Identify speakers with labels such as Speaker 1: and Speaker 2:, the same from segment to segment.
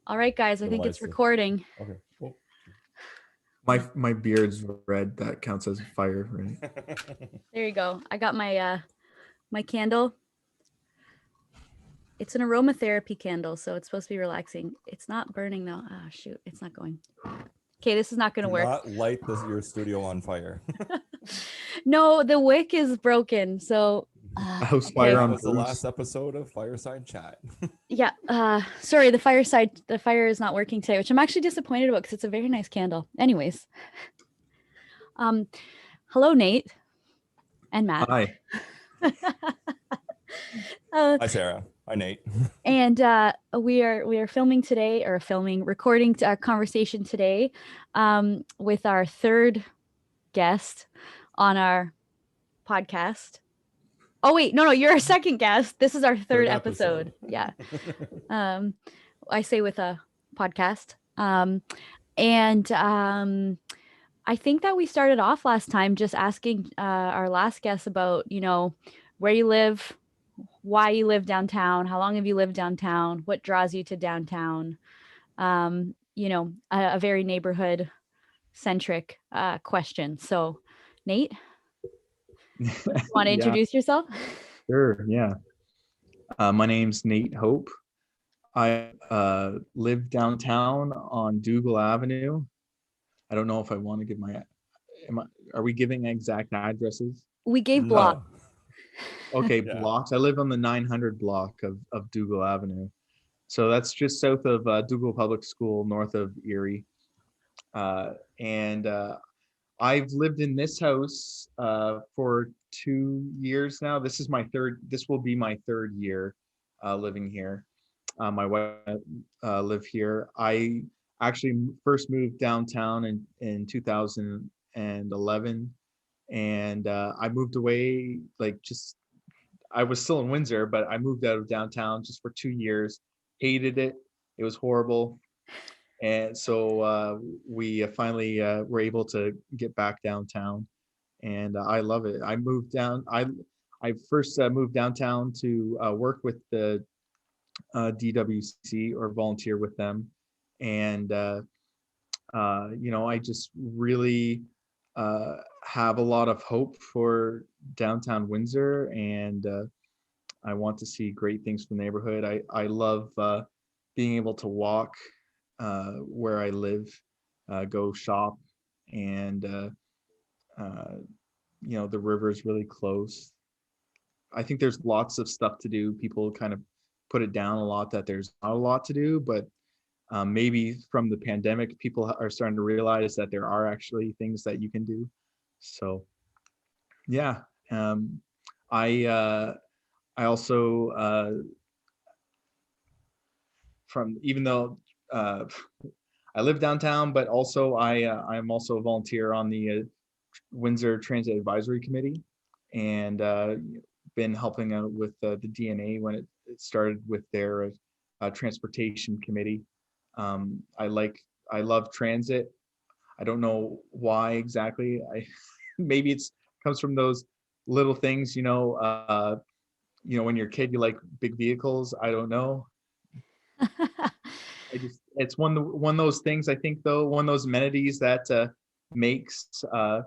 Speaker 1: All right, guys, I think it's recording.
Speaker 2: Okay. Well,
Speaker 3: my beard's red. That counts as fire, right?
Speaker 1: There you go. I got my my candle. It's an aromatherapy candle, so it's supposed to be relaxing. It's not burning though. Oh shoot, it's not going. Okay, this is not going to work.
Speaker 2: not light your studio on fire.
Speaker 1: No, the wick is broken. So
Speaker 3: House
Speaker 1: okay.
Speaker 3: fire
Speaker 2: That
Speaker 3: on
Speaker 2: was the
Speaker 3: Bruce.
Speaker 2: last episode of Fireside Chat.
Speaker 1: Yeah. Sorry, the fire is not working today, which I'm actually disappointed about because it's a very nice candle. Anyways. Hello, Nate and Matt.
Speaker 3: Hi.
Speaker 2: Hi, Sarah. Hi, Nate.
Speaker 1: And we are recording a conversation today with our third guest on our podcast. Oh wait, no, you're our second guest. This is our third episode. Yeah. I say with a podcast. I think that we started off last time just asking our last guest about, where you live, why you live downtown, how long have you lived downtown, what draws you to downtown, a very neighborhood centric question. So Nate, you want to introduce yourself?
Speaker 3: Sure, yeah. My name's Nate Hope. I live downtown on Dougal Avenue. I don't know if I want to give are we giving exact addresses?
Speaker 1: We gave blocks.
Speaker 3: Okay, yeah. Blocks. I live on the 900 block of Dougal Avenue. So that's just south of Dougal Public School, north of Erie. I've lived in this house for 2 years now. This will be my third year living here. My wife live here. I actually first moved downtown in 2011, and I moved away I was still in Windsor, but I moved out of downtown just for 2 years. Hated it. It was horrible. And so we finally were able to get back downtown, and I love it. I first moved downtown to work with the DWC or volunteer with them, and I just really have a lot of hope for downtown Windsor, and I want to see great things for the neighborhood. I love being able to walk where I live, go shop, and the river is really close. I think there's lots of stuff to do. People kind of put it down a lot that there's not a lot to do, but maybe from the pandemic, people are starting to realize that there are actually things that you can do. So, yeah, I also even though I live downtown, but also I'm also a volunteer on the Windsor Transit Advisory Committee, and been helping out with the DNA when it started with their transportation committee. I love transit. I don't know why exactly. Maybe it's comes from those little things, when you're a kid, you like big vehicles. I don't know. It's one of those things, I think, though, one of those amenities that makes a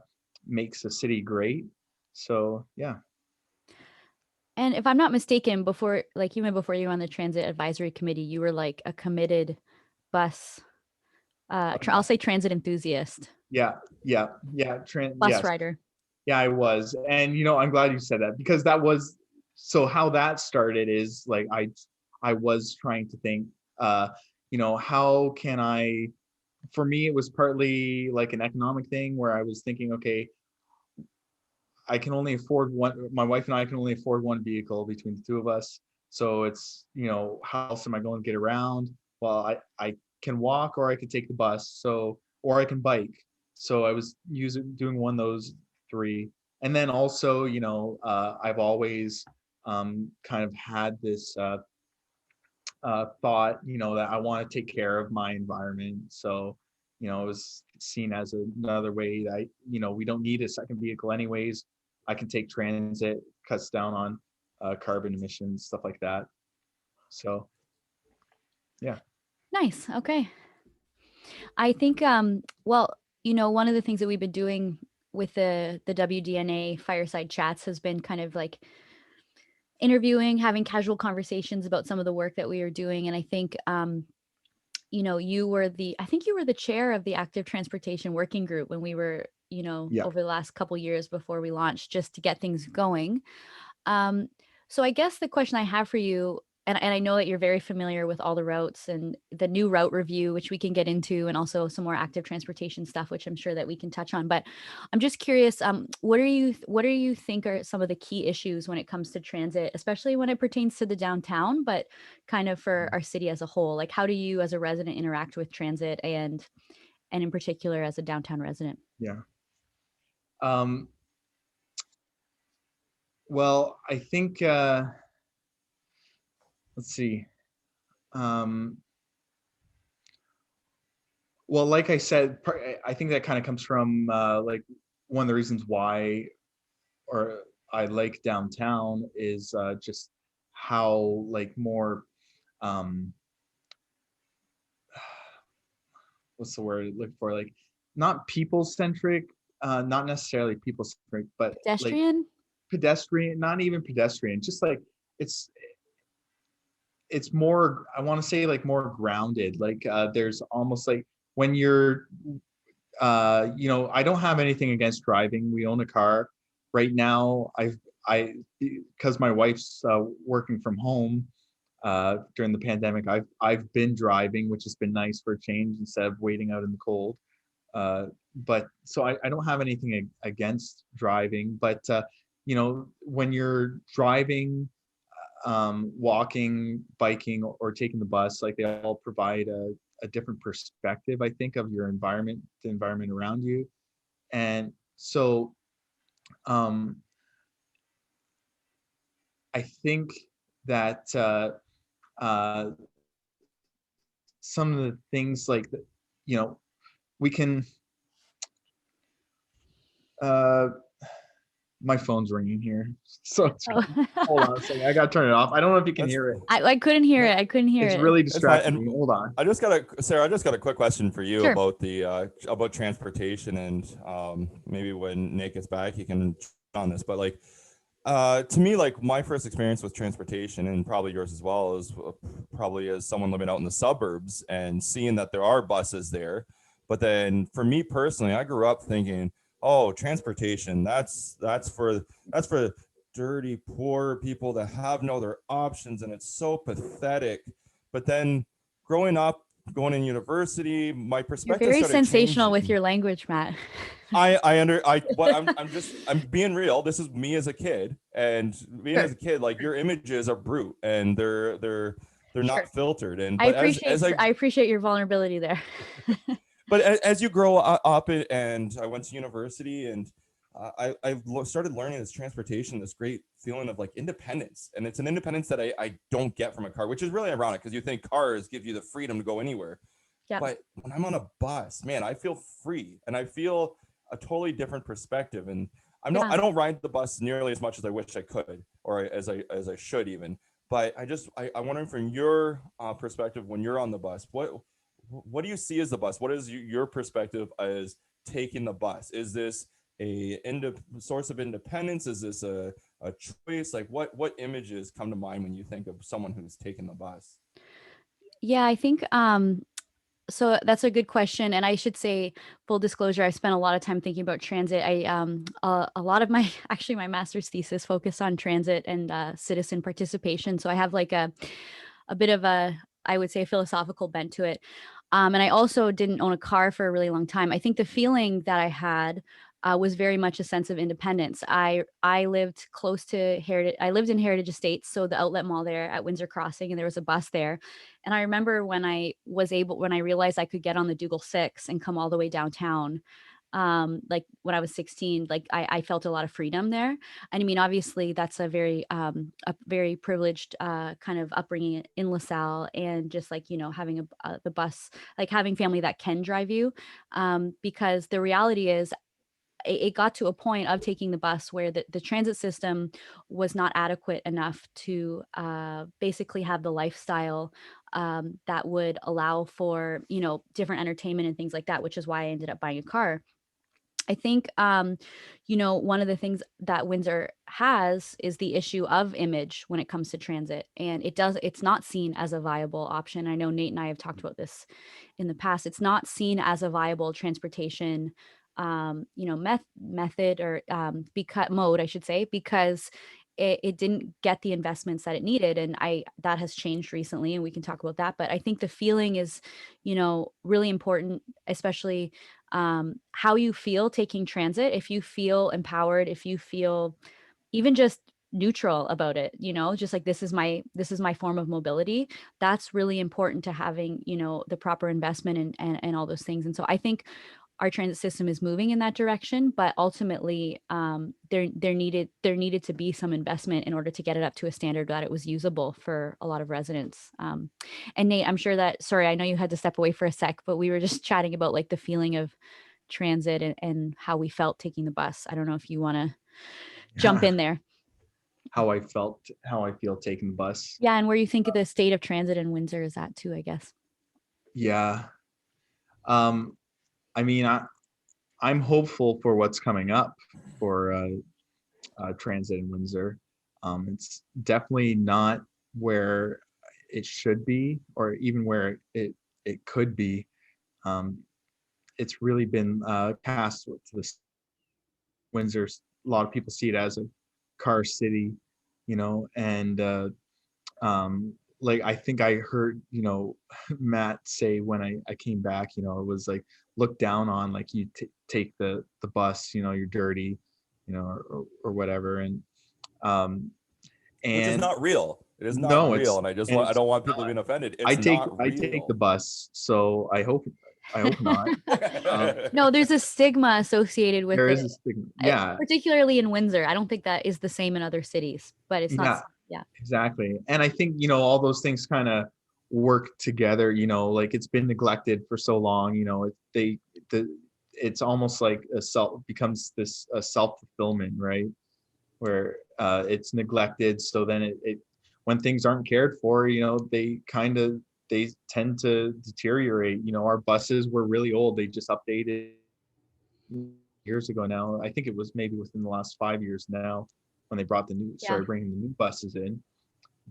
Speaker 3: city great. So yeah.
Speaker 1: And if I'm not mistaken, before you were on the transit advisory committee, you were like a committed bus I'll say transit enthusiast.
Speaker 3: Yeah.
Speaker 1: Bus rider.
Speaker 3: Yeah, I was. And I'm glad you said that, because that was so how that started is like I was trying to think how can I, for me it was partly like an economic thing where I was thinking, okay, I can only afford one, my wife and I can only afford one vehicle between the two of us. So it's, how else am I going to get around? Well, I can walk, or I could take the bus, or I can bike. So I was doing one of those three. And then also, I've always kind of had this thought, that I want to take care of my environment. So, it was seen as another way that, we don't need a second vehicle anyways. I can take transit, cuts down on carbon emissions, stuff like that. So, yeah.
Speaker 1: Nice. Okay. I think, well, one of the things that we've been doing with the WDNA Fireside Chats has been kind of like interviewing, having casual conversations about some of the work that we are doing. And I think, I think you were the chair of the active transportation working group when we were,
Speaker 3: Yeah.
Speaker 1: over the last couple years before we launched, just to get things going. Um, so I guess the question I have for you, and I know that you're very familiar with all the routes and the new route review, which we can get into, and also some more active transportation stuff, which I'm sure that we can touch on. But I'm just curious, what do you think are some of the key issues when it comes to transit, especially when it pertains to the downtown, but kind of for our city as a whole? Like, how do you as a resident interact with transit, and in particular as a downtown resident?
Speaker 3: Yeah. Um, well, I think, let's see. Um, well, like I said, I think that kind of comes from like one of the reasons why, or I like downtown is just how like more, um, what's the word I look for? Like not people centric, not necessarily people centric, but like
Speaker 1: Pedestrian?
Speaker 3: pedestrian, not even pedestrian, just like it's it's more, I want to say like more grounded. Like there's almost like when you're I don't have anything against driving. We own a car right now. I because my wife's working from home during the pandemic. I've been driving, which has been nice for a change instead of waiting out in the cold. But so I don't have anything against driving, but when you're driving, walking, biking, or taking the bus, like they all provide a different perspective, I think, of your environment, the environment around you. And so um, I think that uh, some of the things like, we can, uh, my phone's ringing here. So hold on a second. I got to turn it off. I don't know if you can
Speaker 2: That's-
Speaker 3: hear it.
Speaker 1: I couldn't hear it. I couldn't hear
Speaker 3: It's
Speaker 1: it.
Speaker 3: really
Speaker 2: It's fine.
Speaker 3: distracting me.
Speaker 2: And
Speaker 3: Hold on.
Speaker 2: Sarah, I just got a quick question for you
Speaker 1: Sure.
Speaker 2: about the about transportation, and maybe when Nick gets back, he can on this. But like, to me, like my first experience with transportation, and probably yours as well, is probably as someone living out in the suburbs and seeing that there are buses there. But then for me personally, I grew up thinking, oh, transportation, that's for dirty, poor people that have no other options, and it's so pathetic. But then growing up, going in university, my
Speaker 1: You're
Speaker 2: perspective
Speaker 1: very
Speaker 2: started
Speaker 1: sensational with
Speaker 2: changing.
Speaker 1: your language, Matt.
Speaker 2: But I'm being real. This is me as a kid, and being
Speaker 3: Okay.
Speaker 2: as a kid, like your images are brute and they're
Speaker 1: Sure.
Speaker 2: not filtered. And
Speaker 1: I
Speaker 2: but as I
Speaker 1: appreciate your vulnerability there.
Speaker 2: but as you grow up, and I went to university, and I started learning this transportation, this great feeling of like independence, and it's an independence that I don't get from a car, which is really ironic because you think cars give you the freedom to go anywhere.
Speaker 1: Yeah.
Speaker 2: But when I'm on a bus, man, I feel free and I feel a totally different perspective. And
Speaker 1: Yeah.
Speaker 2: I don't ride the bus nearly as much as I wish I could, or as I should even. But I'm wondering from your perspective, when you're on the bus, what do you see as the bus? What is your perspective as taking the bus? Is this a source of independence? Is this a choice? Like what images come to mind when you think of someone who's taking the bus?
Speaker 1: Yeah, I think so that's a good question. And I should say, full disclosure, I spent a lot of time thinking about transit. A lot of my actually my master's thesis focused on transit and citizen participation. So I have like a bit of a, I would say, a philosophical bent to it. And I also didn't own a car for a really long time. I think the feeling that I had was very much a sense of independence. I lived close to Heritage. I lived in Heritage Estates, so the outlet mall there at Windsor Crossing, and there was a bus there. And I remember when I realized I could get on the Dougal 6 and come all the way downtown. Like when I was 16, like I felt a lot of freedom there. And I mean, obviously that's a very privileged kind of upbringing in LaSalle, and just like, having the bus, like having family that can drive you. Because the reality is, it got to a point of taking the bus where the transit system was not adequate enough to basically have the lifestyle that would allow for, you know, different entertainment and things like that, which is why I ended up buying a car. I think, you know, one of the things that Windsor has is the issue of image when it comes to transit. And it's not seen as a viable option. I know Nate and I have talked about this in the past. It's not seen as a viable transportation, you know, method or mode, I should say, because it didn't get the investments that it needed. And that has changed recently, and we can talk about that. But I think the feeling is, you know, really important, especially how you feel taking transit. If you feel empowered, if you feel even just neutral about it, you know, just like this is my form of mobility, that's really important to having, you know, the proper investment and all those things. And so I think our transit system is moving in that direction, but ultimately there needed to be some investment in order to get it up to a standard that it was usable for a lot of residents. And Nate, I'm sure that, sorry, I know you had to step away for a sec, but we were just chatting about like the feeling of transit and how we felt taking the bus. I don't know if you want to jump in there.
Speaker 3: How I feel taking the bus.
Speaker 1: Yeah, and where you think the state of transit in Windsor is at too, I guess.
Speaker 3: Yeah. I mean, I'm hopeful for what's coming up for transit in Windsor. It's definitely not where it should be, or even where it could be. It's really been cast to the Windsor. A lot of people see it as a car city, you know, and like I think I heard, you know, Matt say when I came back, you know, it was like looked down on, like you take the bus, you know, you're dirty, you know, or whatever, and
Speaker 2: Which is not real. It is not
Speaker 3: no,
Speaker 2: real, and I don't want people being offended. It's
Speaker 3: I take
Speaker 2: not
Speaker 3: the bus, so I hope not.
Speaker 1: No, there's a stigma associated with
Speaker 3: There
Speaker 1: it,
Speaker 3: is a stigma. Yeah,
Speaker 1: particularly in Windsor. I don't think that is the same in other cities, but it's
Speaker 3: yeah,
Speaker 1: not. Yeah.
Speaker 3: exactly. And I think, you know, all those things kind of work together, you know, like it's been neglected for so long, you know, it's almost like becomes this a self-fulfillment, right? Where it's neglected, so then it when things aren't cared for, you know, they tend to deteriorate. You know, our buses were really old. They just updated years ago now. I think it was maybe within the last 5 years now when they started bringing the new buses in.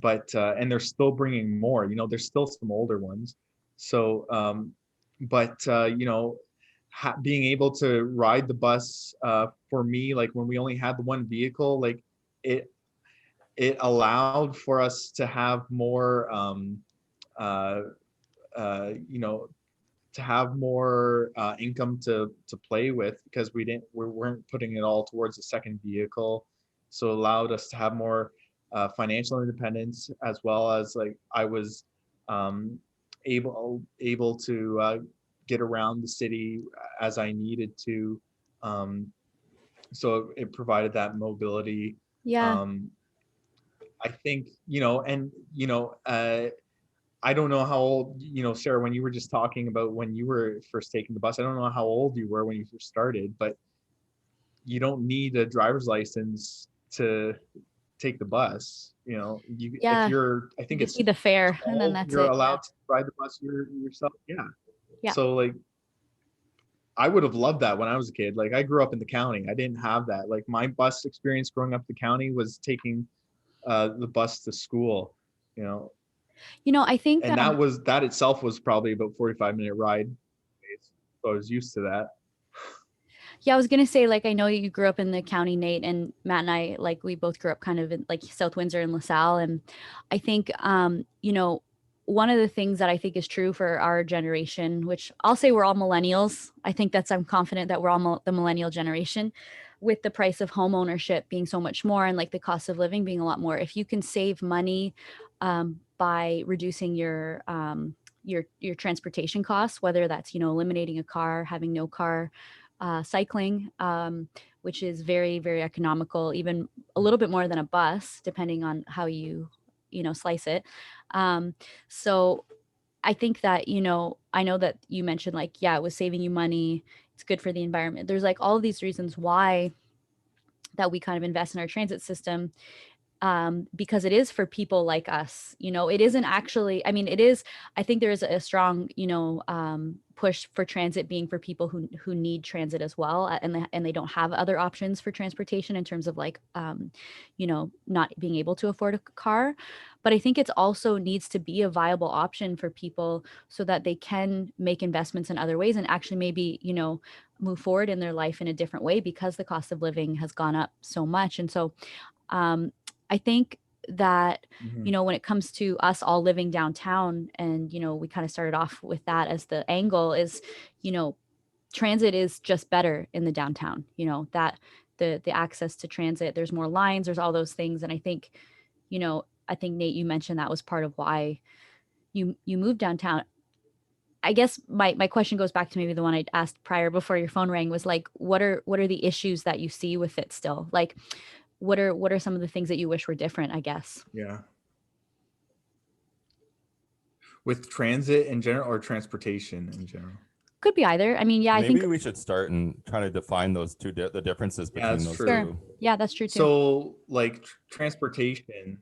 Speaker 3: But and they're still bringing more. You know, there's still some older ones. So, but you know, being able to ride the bus for me, like when we only had the one vehicle, like it allowed for us to have more uh, you know, to have more income to play with, because we weren't putting it all towards a second vehicle. So it allowed us to have more financial independence, as well as like I was um, able to get around the city as I needed to. So it provided that mobility.
Speaker 1: Yeah.
Speaker 3: I think, you know, and you know, I don't know how old, you know, Sarah, when you were just talking about when you were first taking the bus, I don't know how old you were when you first started, but you don't need a driver's license to take the bus. You know,
Speaker 1: Yeah.
Speaker 3: if you're, I think
Speaker 1: you
Speaker 3: it's
Speaker 1: see the fare and then that's
Speaker 3: you're
Speaker 1: it.
Speaker 3: allowed to ride the bus yourself. Yeah.
Speaker 1: Yeah.
Speaker 3: So like, I would have loved that when I was a kid. Like I grew up in the county. I didn't have that. Like my bus experience growing up in the county was taking the bus to school, you know,
Speaker 1: You know, I think
Speaker 3: and that itself was probably about 45-minute ride. So I was used to that.
Speaker 1: yeah, I was gonna say, like, I know you grew up in the county, Nate, and Matt and I, like, we both grew up kind of in like South Windsor and LaSalle. And I think, you know, one of the things that I think is true for our generation, which I'll say we're all millennials. I think I'm confident that we're all the millennial generation, with the price of home ownership being so much more and like the cost of living being a lot more. If you can save money by reducing your transportation costs, whether that's, you know, eliminating a car, having no car, cycling, which is very, very economical, even a little bit more than a bus, depending on how you know, slice it. So I think that, you know, I know that you mentioned like, yeah, it was saving you money. It's good for the environment. There's like all of these reasons why that we kind of invest in our transit system. because it is for people like us. It isn't actually, I mean, it is, I think there is a strong, push for transit being for people who need transit as well. And they don't have other options for transportation in terms of like, not being able to afford a car. But I think it's also needs to be a viable option for people so that they can make investments in other ways and actually maybe, move forward in their life in a different way because the cost of living has gone up so much. And so, I think that, when it comes to us all living downtown and, we kind of started off with that as the angle is, transit is just better in the downtown, that the access to transit, there's more lines, there's all those things. And I think, Nate, you mentioned that was part of why you moved downtown. I guess my question goes back to maybe the one I asked prior before your phone rang was like, what are the issues that you see with it still? Like, what are some of the things that you wish were different, I guess?
Speaker 3: Yeah. With transit in general or transportation in general?
Speaker 1: Could be either. I mean, yeah, I
Speaker 2: Maybe
Speaker 1: think
Speaker 2: we should start and try to define those two, the differences between
Speaker 3: that's
Speaker 2: those
Speaker 3: true.
Speaker 1: Sure.
Speaker 2: two.
Speaker 1: Yeah, that's true too.
Speaker 3: So like transportation,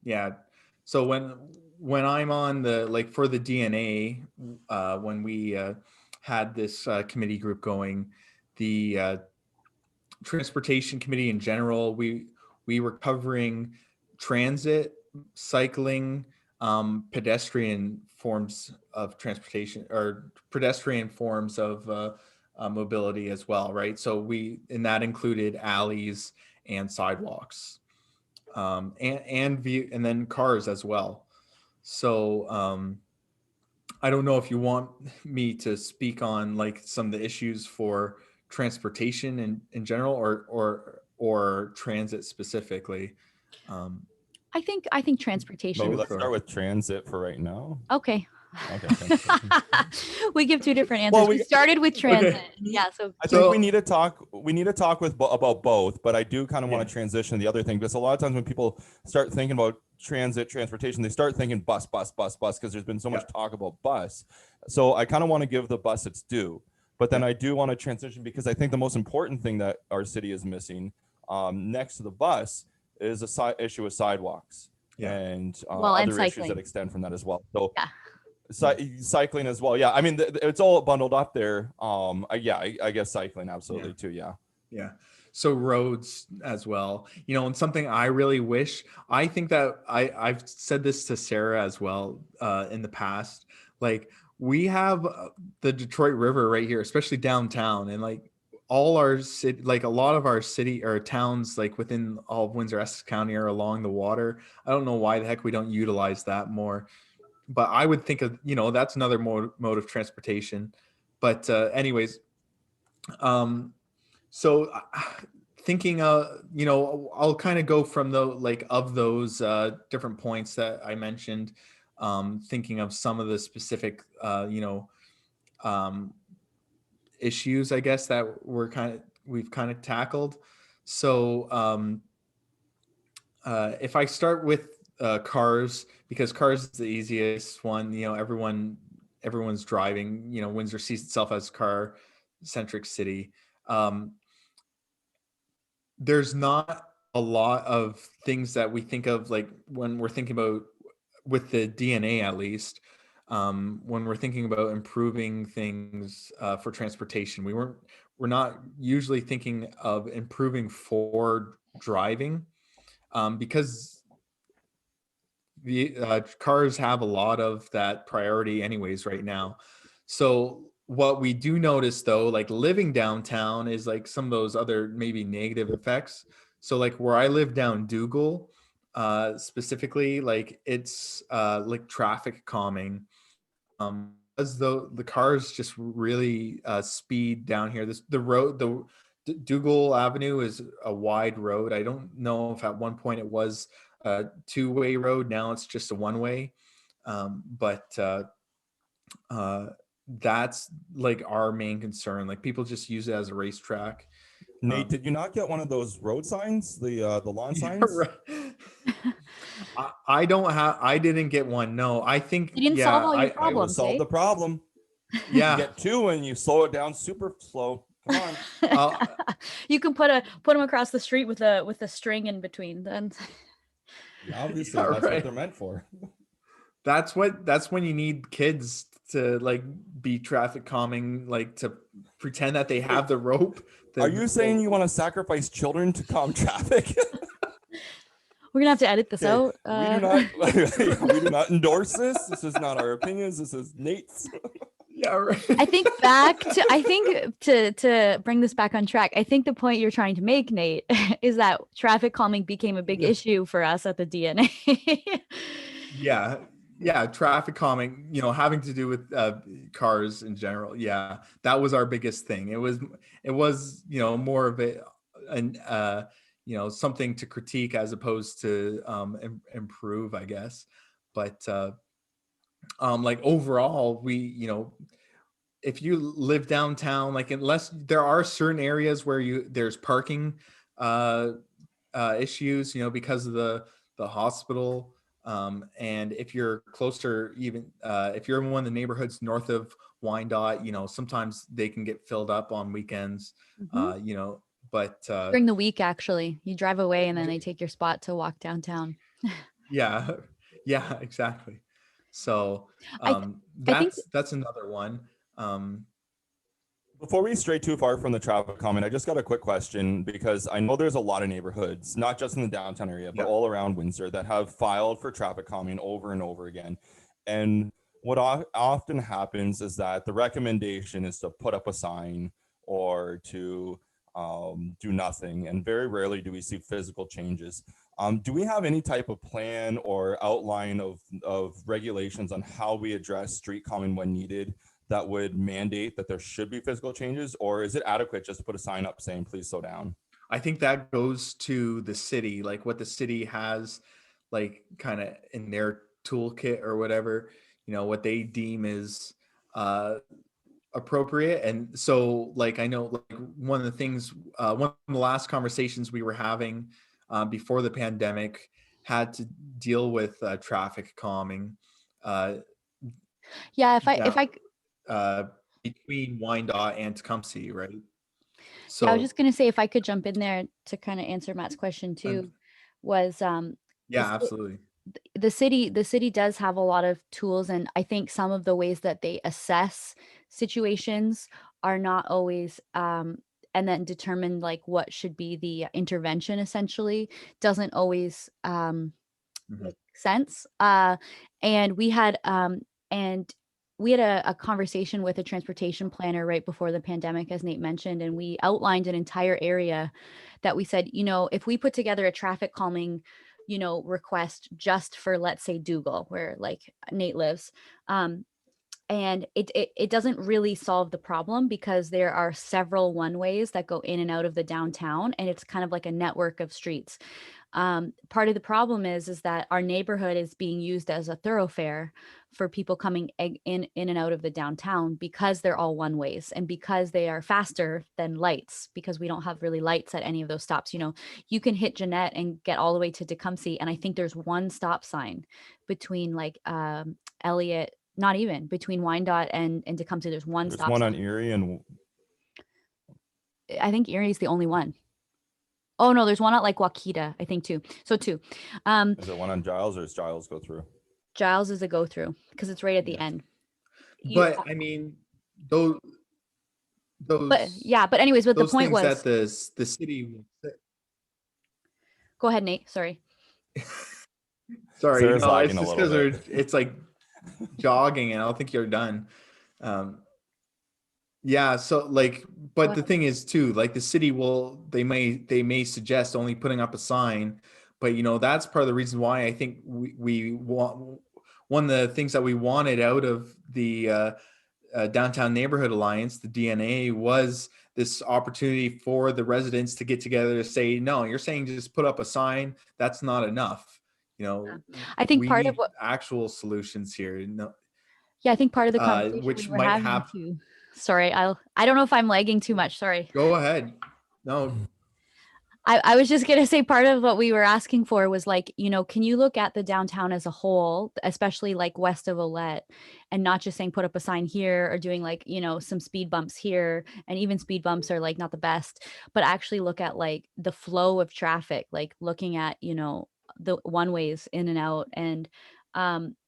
Speaker 3: yeah. So when I'm on the, like for the DNA, when we had this committee group going, the transportation committee in general, we were covering transit, cycling, pedestrian forms of transportation or pedestrian forms of mobility as well, right? So and that included alleys and sidewalks, and then cars as well. So I don't know if you want me to speak on like some of the issues for transportation in general or transit specifically.
Speaker 1: I think transportation.
Speaker 2: Maybe let's start with transit for right now.
Speaker 1: Okay.
Speaker 2: Okay.
Speaker 1: We give two different answers.
Speaker 2: Well,
Speaker 1: we started with transit.
Speaker 3: Okay.
Speaker 1: Yeah. So
Speaker 2: I think we need to talk about both, but I do kind of want to transition to the other thing because a lot of times when people start thinking about transportation, they start thinking bus because there's been so much talk about bus. So I kind of want to give the bus its due, but then I do want to transition because I think the most important thing that our city is missing next to the bus is a issue of sidewalks and other issues that extend from that as well. So cycling as well. Yeah. I mean, it's all bundled up there. I guess cycling absolutely too. Yeah.
Speaker 3: Yeah. So roads as well, and something I really wish, I think that I've said this to Sarah as well in the past, like we have the Detroit River right here, especially downtown, and like all our city, like a lot of our city or towns, like within all of Windsor Essex County are along the water. I don't know why the heck we don't utilize that more, but I would think of, that's another mode of transportation. But anyways, so thinking, I'll kind of go from those different points that I mentioned, thinking of some of the specific, issues, I guess, that we've kind of tackled. So if I start with cars, because cars is the easiest one, everyone's driving, Windsor sees itself as a car centric city. There's not a lot of things that we think of, like when we're thinking about, with the DNA at least, when we're thinking about improving things for transportation, we're not usually thinking of improving for driving, because the cars have a lot of that priority anyways right now. So what we do notice though, like living downtown, is like some of those other maybe negative effects. So like where I live down Dougal, specifically, like it's like traffic calming, as though the cars just really speed down here. The Dougal Avenue is a wide road. I don't know if at one point it was a two-way road. Now it's just a one-way. But that's like our main concern. Like people just use it as a racetrack.
Speaker 2: Nate, did you not get one of those road signs, the lawn signs?
Speaker 3: I didn't get one. No, I think
Speaker 1: you didn't solve all your problems.
Speaker 2: I would solve the problem.
Speaker 3: Yeah,
Speaker 2: you get two and you slow it down super slow. Come on.
Speaker 1: You can put them across the street with a string in between. Then
Speaker 2: Yeah, obviously,
Speaker 3: Yeah,
Speaker 2: that's
Speaker 3: right.
Speaker 2: what they're meant for.
Speaker 3: That's when you need kids to like be traffic calming, like to pretend that they have the rope.
Speaker 2: Are you saying you want to sacrifice children to calm traffic?
Speaker 1: We're gonna have to edit this
Speaker 2: Okay,
Speaker 1: out.
Speaker 2: we do not we do not endorse this. This is not our opinions. This is Nate's.
Speaker 3: Yeah, right.
Speaker 1: I think to bring this back on track, I think the point you're trying to make, Nate, is that traffic calming became a big issue for us at the DNA.
Speaker 3: Yeah, traffic calming, having to do with cars in general. Yeah, that was our biggest thing. It was more of something to critique as opposed to improve, I guess. But like overall, if you live downtown, like unless there are certain areas where there's parking uh issues, because of the hospital. And if you're closer, even if you're in one of the neighborhoods north of Wyandotte, sometimes they can get filled up on weekends.
Speaker 1: Mhm.
Speaker 3: But
Speaker 1: During the week, actually, you drive away and then they take your spot to walk downtown.
Speaker 3: yeah, yeah, exactly. So
Speaker 1: I I think
Speaker 3: that's another one. Um,
Speaker 2: Before we stray too far from the traffic comment, I just got a quick question because I know there's a lot of neighborhoods, not just in the downtown area, but
Speaker 3: yeah,
Speaker 2: all around Windsor that have filed for traffic calming over and over again. And what often happens is that the recommendation is to put up a sign or to do nothing. And very rarely do we see physical changes. Do we have any type of plan or outline of regulations on how we address street calming when needed that would mandate that there should be physical changes, or is it adequate just to put a sign up saying please slow down?
Speaker 3: I think that goes to the city, like what the city has, like kind of in their toolkit or whatever, what they deem is uh, appropriate. And so, like, I know, like, one of the things, one of the last conversations we were having before the pandemic had to deal with traffic calming uh,
Speaker 1: yeah, if
Speaker 3: down
Speaker 1: I
Speaker 3: uh, between Wyandotte and Tecumseh, right?
Speaker 1: yeah, I was
Speaker 3: So,
Speaker 1: just gonna say if I could jump in there to kind of answer Matt's question
Speaker 3: uh,
Speaker 1: too, was the
Speaker 3: yeah, absolutely.
Speaker 1: the city does have a lot of tools, and I think some of the ways that they assess situations are not always and then determine like what should be the intervention essentially doesn't always
Speaker 3: Mhm.
Speaker 1: make sense. And we had and we had a conversation with a transportation planner right before the pandemic, as Nate mentioned, and we outlined an entire area that we said, if we put together a traffic calming, request just for, let's say, Dougal, where like Nate lives, and it doesn't really solve the problem because there are several one ways that go in and out of the downtown, and it's kind of like a network of streets. Part of the problem is that our neighborhood is being used as a thoroughfare for people coming in and out of the downtown because they're all one ways and because they are faster than lights, because we don't have really lights at any of those stops. You can hit Jeanette and get all the way to Tecumseh, and I think there's one stop sign between like Elliott, not even between Wyandotte and Tecumseh. There's one
Speaker 2: There's
Speaker 1: stop
Speaker 2: one
Speaker 1: sign.
Speaker 2: on Erie and
Speaker 1: I think Erie's the only one. Oh no, there's one at like Waukeeta, I think too. So two. Um,
Speaker 2: is there one on Giles, or does Giles go through?
Speaker 1: Giles is a go through because it's right at the
Speaker 3: Yeah.
Speaker 1: end. You,
Speaker 3: But I mean, those
Speaker 1: but
Speaker 3: those
Speaker 1: yeah, but anyways, but the
Speaker 3: those
Speaker 1: point
Speaker 3: things that
Speaker 1: was,
Speaker 3: the city
Speaker 1: go ahead, Nate. Sorry.
Speaker 3: sorry,
Speaker 2: Sarah's
Speaker 3: no, it's
Speaker 2: lagging a
Speaker 3: just
Speaker 2: little
Speaker 3: because
Speaker 2: bit.
Speaker 3: it's like jogging and I don't think you're done. Um, yeah, so like,
Speaker 1: Go
Speaker 3: but the
Speaker 1: ahead.
Speaker 3: thing is too, like the city they may suggest only putting up a sign, but that's part of the reason why I think we want one of the things that we wanted out of the Downtown Neighborhood Alliance, the DNA, was this opportunity for the residents to get together to say, no, you're saying just put up a sign. That's not enough.
Speaker 1: I think
Speaker 3: We
Speaker 1: part of
Speaker 3: need
Speaker 1: what,
Speaker 3: actual solutions here,
Speaker 1: yeah, I think part of the conversation we
Speaker 3: which
Speaker 1: were
Speaker 3: might
Speaker 1: having
Speaker 3: have,
Speaker 1: too. Sorry, I don't know if I'm lagging too much. Sorry.
Speaker 3: go ahead. No,
Speaker 1: I was just gonna say part of what we were asking for was like, can you look at the downtown as a whole, especially like west of Olette, and not just saying put up a sign here or doing like, some speed bumps here, and even speed bumps are like not the best, but actually look at like the flow of traffic, like looking at, the one ways in and out. And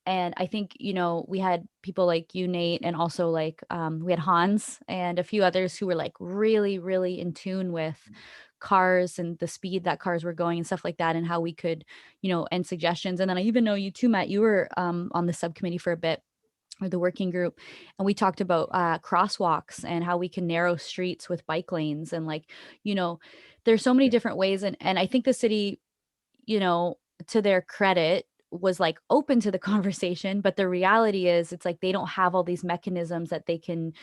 Speaker 1: I think, you know, we had people like you, Nate, and also like we had Hans and a few others who were like really, really in tune with cars and the speed that cars were going and stuff like that, and how we could, you know, and suggestions. And then I even know you too, Matt, you were on the subcommittee for a bit, or the working group, and we talked about crosswalks and how we can narrow streets with bike lanes. And like, you know, there's so many different ways. And I think the city, you know, to their credit, was like open to the conversation, but the reality is it's like they don't have all these mechanisms that they can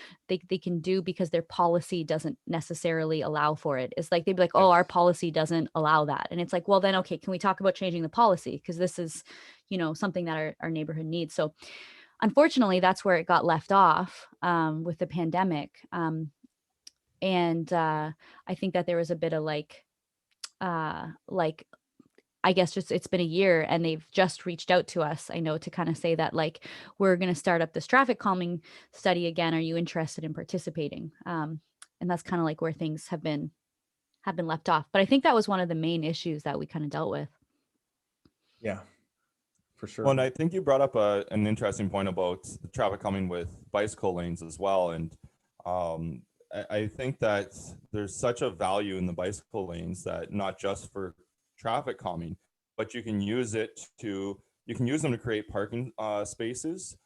Speaker 1: do, because their policy doesn't necessarily allow for it. It's like they'd be like, oh, our policy doesn't allow that. And it's like, well, then okay, can we talk about changing the policy, because this is, you know, something that our neighborhood needs. So unfortunately that's where it got left off with the pandemic. And I think that there was a bit of like I guess just it's been a year and they've just reached out to us, I know, to kind of say that like, we're going to start up this traffic calming study again. Are you interested in participating? And that's kind of like where things have been left off. But I think that was one of the main issues that we kind of dealt with.
Speaker 3: Yeah, for sure.
Speaker 2: Well, and I think you brought up an interesting point about the traffic coming with bicycle lanes as well. And I think that there's such a value in the bicycle lanes, that not just for traffic calming, but you can use them to create parking spaces.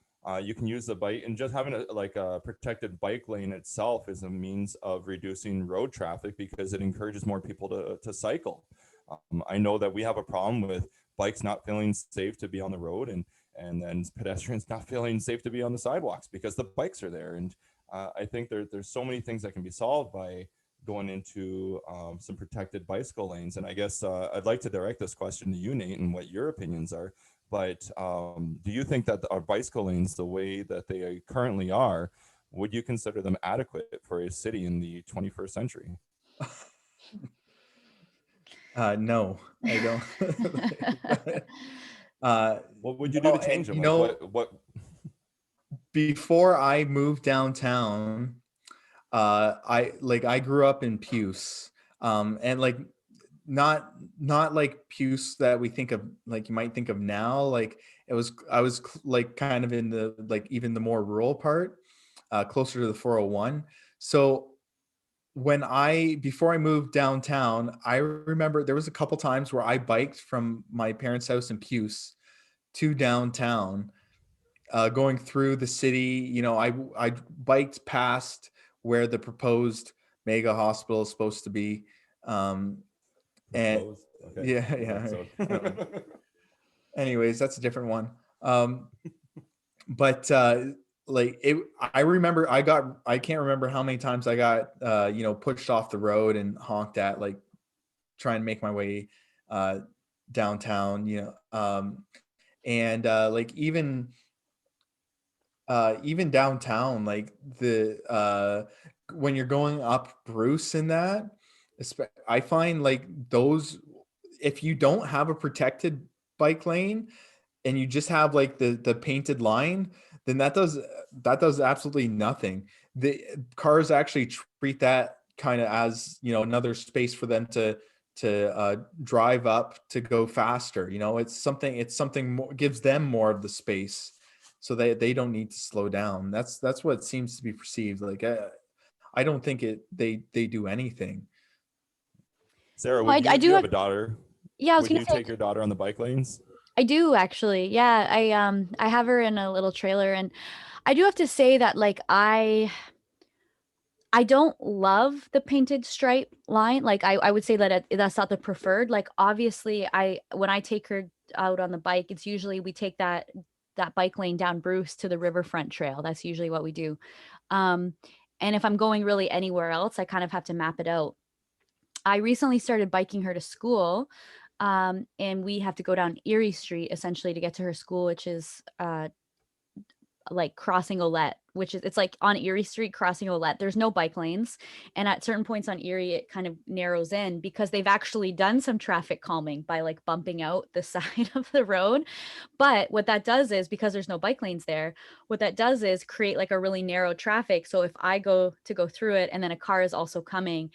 Speaker 2: You can use the bike, and just having a protected bike lane itself is a means of reducing road traffic, because it encourages more people to cycle. I know that we have a problem with bikes not feeling safe to be on the road, and then pedestrians not feeling safe to be on the sidewalks because the bikes are there. And I think there's so many things that can be solved by going into some protected bicycle lanes. And I guess I'd like to direct this question to you, Nate, and what your opinions are. But do you think that our bicycle lanes, the way that they currently are, would you consider them adequate for a city in the 21st century?
Speaker 3: No, I don't.
Speaker 2: What would you do to change them?
Speaker 3: You know,
Speaker 2: what?
Speaker 3: Before I moved downtown, I grew up in Puce, and like not like Puce that we think of, like you might think of now. Like I was like kind of in the like even the more rural part, closer to the 401. So before I moved downtown, I remember there was a couple times where I biked from my parents' house in Puce to downtown, going through the city. You know, I biked past where the proposed mega hospital is supposed to be. And
Speaker 2: Okay.
Speaker 3: yeah. Anyways, that's a different one. But like it, I remember I can't remember how many times I got pushed off the road and honked at, like trying to make my way downtown. And like even downtown, like the when you're going up Bruce and that, I find like those, if you don't have a protected bike lane and you just have like the painted line, then that does absolutely nothing. The cars actually treat that kind of as, another space for them to drive up to go faster. It's something more, gives them more of the space, so they don't need to slow down. That's what it seems to be perceived. Like I don't think they do anything.
Speaker 2: Sarah,
Speaker 1: Well,
Speaker 2: you have a daughter?
Speaker 1: Yeah, I was
Speaker 2: would
Speaker 1: gonna
Speaker 2: you
Speaker 1: say,
Speaker 2: take your daughter on the bike lanes?
Speaker 1: I do actually. Yeah, I have her in a little trailer, and I do have to say that like I don't love the painted stripe line. Like I would say that that's not the preferred. Like obviously when I take her out on the bike, it's usually we take that bike lane down Bruce to the Riverfront Trail. That's usually what we do. And if I'm going really anywhere else, I kind of have to map it out. I recently started biking her to school, and we have to go down Erie Street essentially to get to her school, which is like crossing Olette, which is, it's like on Erie Street crossing Olette. There's no bike lanes. And at certain points on Erie, it kind of narrows in because they've actually done some traffic calming by like bumping out the side of the road. But what that does is, because there's no bike lanes there, what that does is create like a really narrow traffic. So if I go through it and then a car is also coming,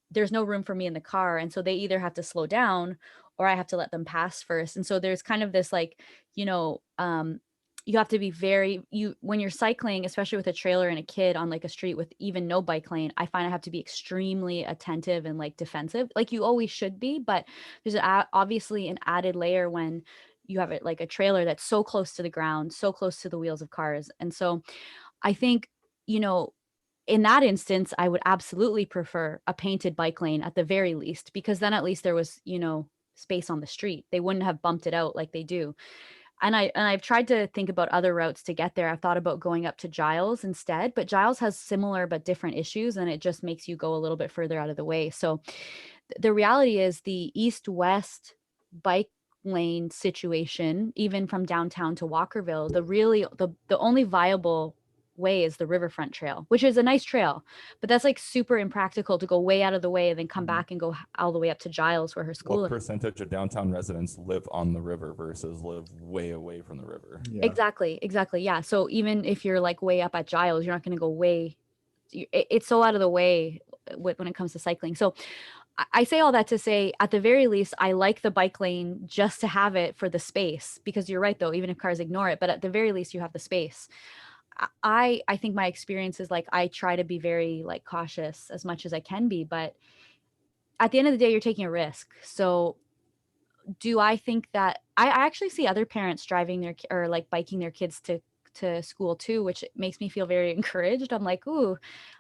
Speaker 1: there's no room for me in the car. And so they either have to slow down or I have to let them pass first. And so there's kind of this like, you know, you have to be when you're cycling, especially with a trailer and a kid on like a street with even no bike lane, I find I have to be extremely attentive and like defensive, like you always should be. But there's obviously an added layer when you have it like a trailer that's so close to the ground, so close to the wheels of cars. And so I think, you know, in that instance, I would absolutely prefer a painted bike lane at the very least, because then at least there was, you know, space on the street. They wouldn't have bumped it out like they do. And I've tried to think about other routes to get there. I've thought about going up to Giles instead, but Giles has similar but different issues, and it just makes you go a little bit further out of the way. So the reality is the east-west bike lane situation, even from downtown to Walkerville, the only viable way is the Riverfront Trail, which is a nice trail, but that's like super impractical to go way out of the way and then come back and go all the way up to Giles where her school
Speaker 2: What
Speaker 1: is.
Speaker 2: percentage of downtown residents live on the river versus live way away from the river?
Speaker 3: Yeah.
Speaker 1: Exactly. Yeah. So even if you're like way up at Giles, you're not going to go way. It's so out of the way when it comes to cycling. So I say all that to say, at the very least, I like the bike lane just to have it for the space, because you're right though, even if cars ignore it, but at the very least you have the space. I think my experience is like, I try to be very like cautious as much as I can be, but at the end of the day, you're taking a risk. So do I think that I actually see other parents driving or like biking their kids to school too, which makes me feel very encouraged. I'm like, ooh,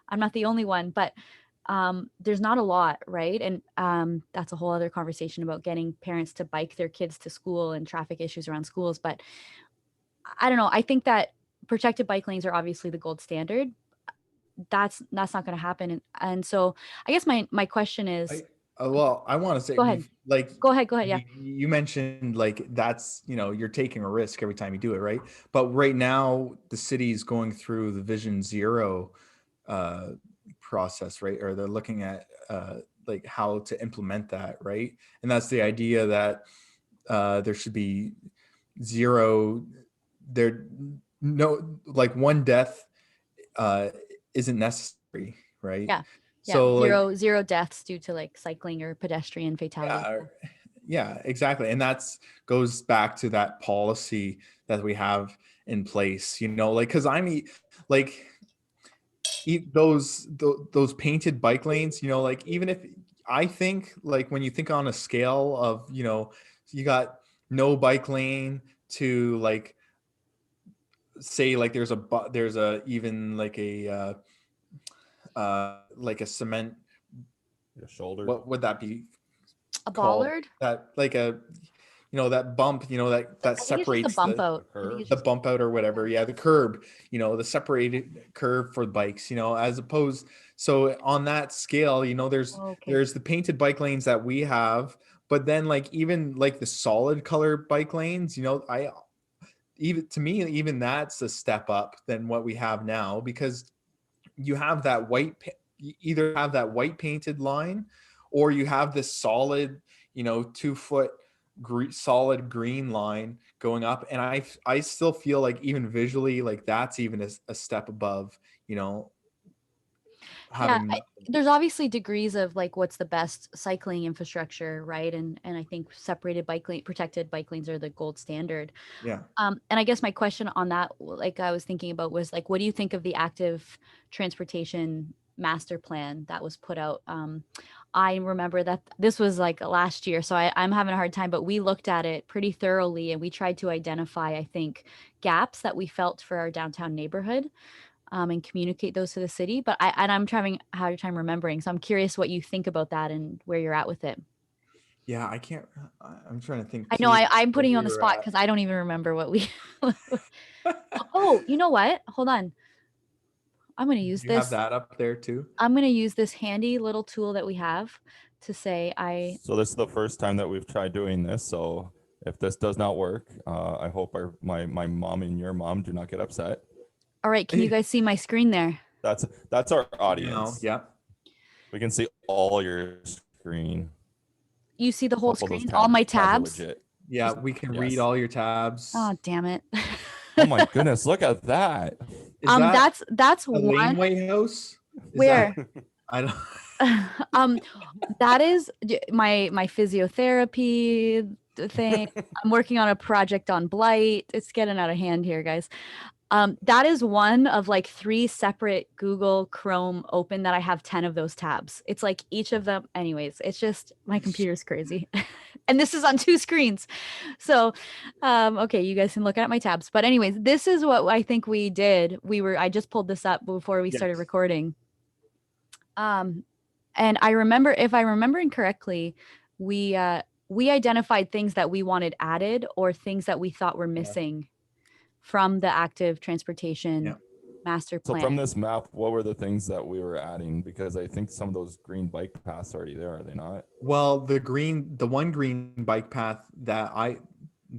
Speaker 1: I'm not the only one, but there's not a lot, right? And that's a whole other conversation about getting parents to bike their kids to school and traffic issues around schools. But I don't know. I think that protected bike lanes are obviously the gold standard. That's not going to happen. And so I guess my question is,
Speaker 3: Well, I want to say,
Speaker 1: go ahead.
Speaker 3: like,
Speaker 1: Go ahead. Yeah.
Speaker 3: you mentioned like that's, you know, you're taking a risk every time you do it, right? But right now the city is going through the Vision Zero process, right? Or they're looking at like how to implement that, right? And that's the idea that there should be zero, like one death isn't necessary, right?
Speaker 1: Yeah.
Speaker 3: So
Speaker 1: Zero deaths due to like cycling or pedestrian fatality.
Speaker 3: Yeah, exactly. And that's goes back to that policy that we have in place, you know, like, cause like those painted bike lanes, you know, like even if I think like when you think on a scale of, you know, you got no bike lane to like, say like there's even like a cement,
Speaker 2: Your shoulder.
Speaker 3: what would that be
Speaker 1: A
Speaker 3: called?
Speaker 1: bollard?
Speaker 3: That like a, you know, that bump, you know, that separates
Speaker 1: the bump out.
Speaker 3: the bump out or whatever. Yeah, the curb, you know, the separated curb for bikes, you know, as opposed. So on that scale, you know, there's the painted bike lanes that we have, but then like even like the solid color bike lanes, you know, even that's a step up than what we have now, because you have that you either have that white painted line, or you have this solid, you know, 2-foot solid green line going up. And I still feel like even visually, like that's even a step above, you know, having
Speaker 1: there's obviously degrees of like what's the best cycling infrastructure, right? And I think protected bike lanes are the gold standard.
Speaker 3: Yeah.
Speaker 1: And I guess my question on that, like I was thinking about, was like, what do you think of the active transportation master plan that was put out? I remember that this was like last year, so I'm having a hard time, but we looked at it pretty thoroughly and we tried to identify, I think, gaps that we felt for our downtown neighborhood. And communicate those to the city. But I'm having a hard time remembering. So I'm curious what you think about that and where you're at with it.
Speaker 3: Yeah, I'm trying to think.
Speaker 1: I know I'm putting you on the spot because I don't even remember what we. Oh, you know what? Hold on. I'm going to use
Speaker 3: you
Speaker 1: this.
Speaker 3: Have that up there too.
Speaker 1: I'm going to use this handy little tool that we have to say
Speaker 2: So this is the first time that we've tried doing this. So if this does not work, I hope my mom and your mom do not get upset.
Speaker 1: All right, can you guys see my screen there?
Speaker 2: That's our audience.
Speaker 3: Yeah.
Speaker 2: We can see all your screen.
Speaker 1: You see the whole screen, all my tabs?
Speaker 3: Yeah, we can read all your tabs.
Speaker 1: Oh, damn it.
Speaker 2: Oh my goodness, look at that.
Speaker 3: Is that
Speaker 1: that's
Speaker 3: a
Speaker 1: one
Speaker 3: laneway house?
Speaker 1: where
Speaker 3: I don't
Speaker 1: That is my physiotherapy thing. I'm working on a project on blight. It's getting out of hand here, guys. That is one of like 3 separate Google Chrome open that I have 10 of those tabs. It's like each of them, anyways, it's just my computer's crazy. And this is on 2 screens. So, okay, you guys can look at my tabs. But anyways, this is what I think we did. I just pulled this up before we started
Speaker 3: Yes.
Speaker 1: recording. And I remember, if I remember incorrectly, we identified things that we wanted added or things that we thought were missing from the active transportation
Speaker 3: Yeah.
Speaker 1: master
Speaker 2: So
Speaker 1: plan.
Speaker 2: from this map, what were the things that we were adding? Because I think some of those green bike paths are already there, are they not?
Speaker 3: Well, the one green bike path that was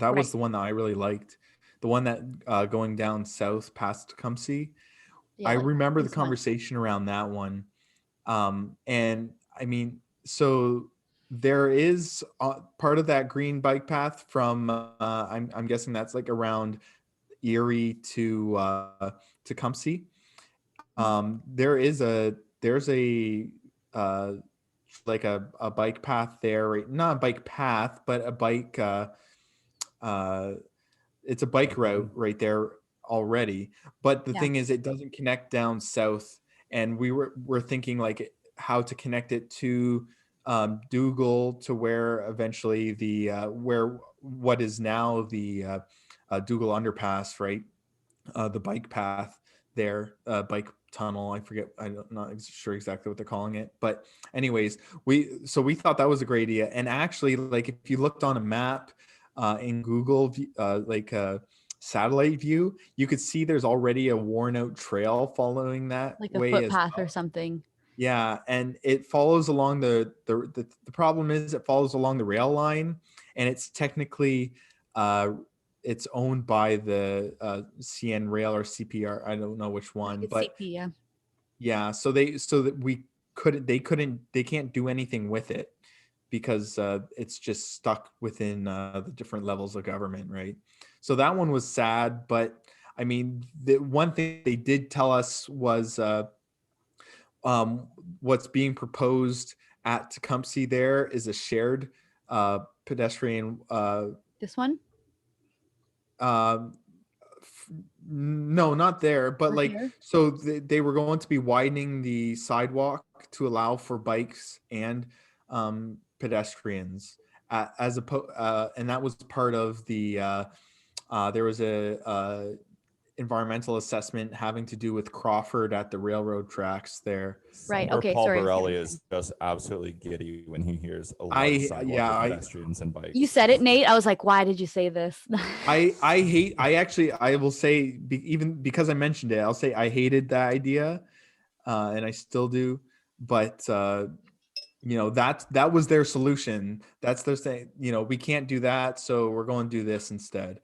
Speaker 1: Right.
Speaker 3: the one that I really liked. The one that going down south past Tecumseh.
Speaker 1: Yeah,
Speaker 3: I
Speaker 1: like
Speaker 3: remember the
Speaker 1: this one.
Speaker 3: conversation around that one. And I mean, so there is part of that green bike path from I'm guessing that's like around Erie to Tecumseh. There's a like a bike path there, right? Not a bike path, but a bike it's a bike route right there already. But the
Speaker 1: Yeah.
Speaker 3: thing is, it doesn't connect down south, and we're thinking like how to connect it to Dougal, to where eventually the where what is now the Dougal underpass, right? The bike path there, bike tunnel. I forget. I'm not sure exactly what they're calling it, but anyways, we thought that was a great idea. And actually, like if you looked on a map in Google, satellite view, you could see there's already a worn out trail following that
Speaker 1: Like a
Speaker 3: way as
Speaker 1: footpath
Speaker 3: well.
Speaker 1: or something.
Speaker 3: Yeah, and it follows along the problem is it follows along the rail line, and it's technically it's owned by the CN Rail or CPR. I don't know which
Speaker 1: Like
Speaker 3: one,
Speaker 1: it's
Speaker 3: but
Speaker 1: CP, yeah.
Speaker 3: yeah. So that they can't do anything with it because it's just stuck within the different levels of government, right? So that one was sad, but I mean, the one thing they did tell us was what's being proposed at Tecumseh there is a shared pedestrian
Speaker 1: This one?
Speaker 3: um, no, not there, but
Speaker 1: Or
Speaker 3: like,
Speaker 1: here?
Speaker 3: so they were going to be widening the sidewalk to allow for bikes and pedestrians as a and that was part of the there was a environmental assessment having to do with Crawford at the railroad tracks there.
Speaker 1: Right.
Speaker 2: Or
Speaker 1: Okay.
Speaker 2: Paul
Speaker 1: Sorry. I see what
Speaker 2: Borelli
Speaker 1: you're
Speaker 2: is
Speaker 1: saying.
Speaker 2: just absolutely giddy when he hears a large sidewalk
Speaker 3: Yeah,
Speaker 2: with pedestrians and bikes.
Speaker 1: You said it, Nate. I was like, why did you say this?
Speaker 3: I will say even because I mentioned it, I'll say I hated that idea, and I still do. But that was their solution. That's their saying. We can't do that, so we're going to do this instead.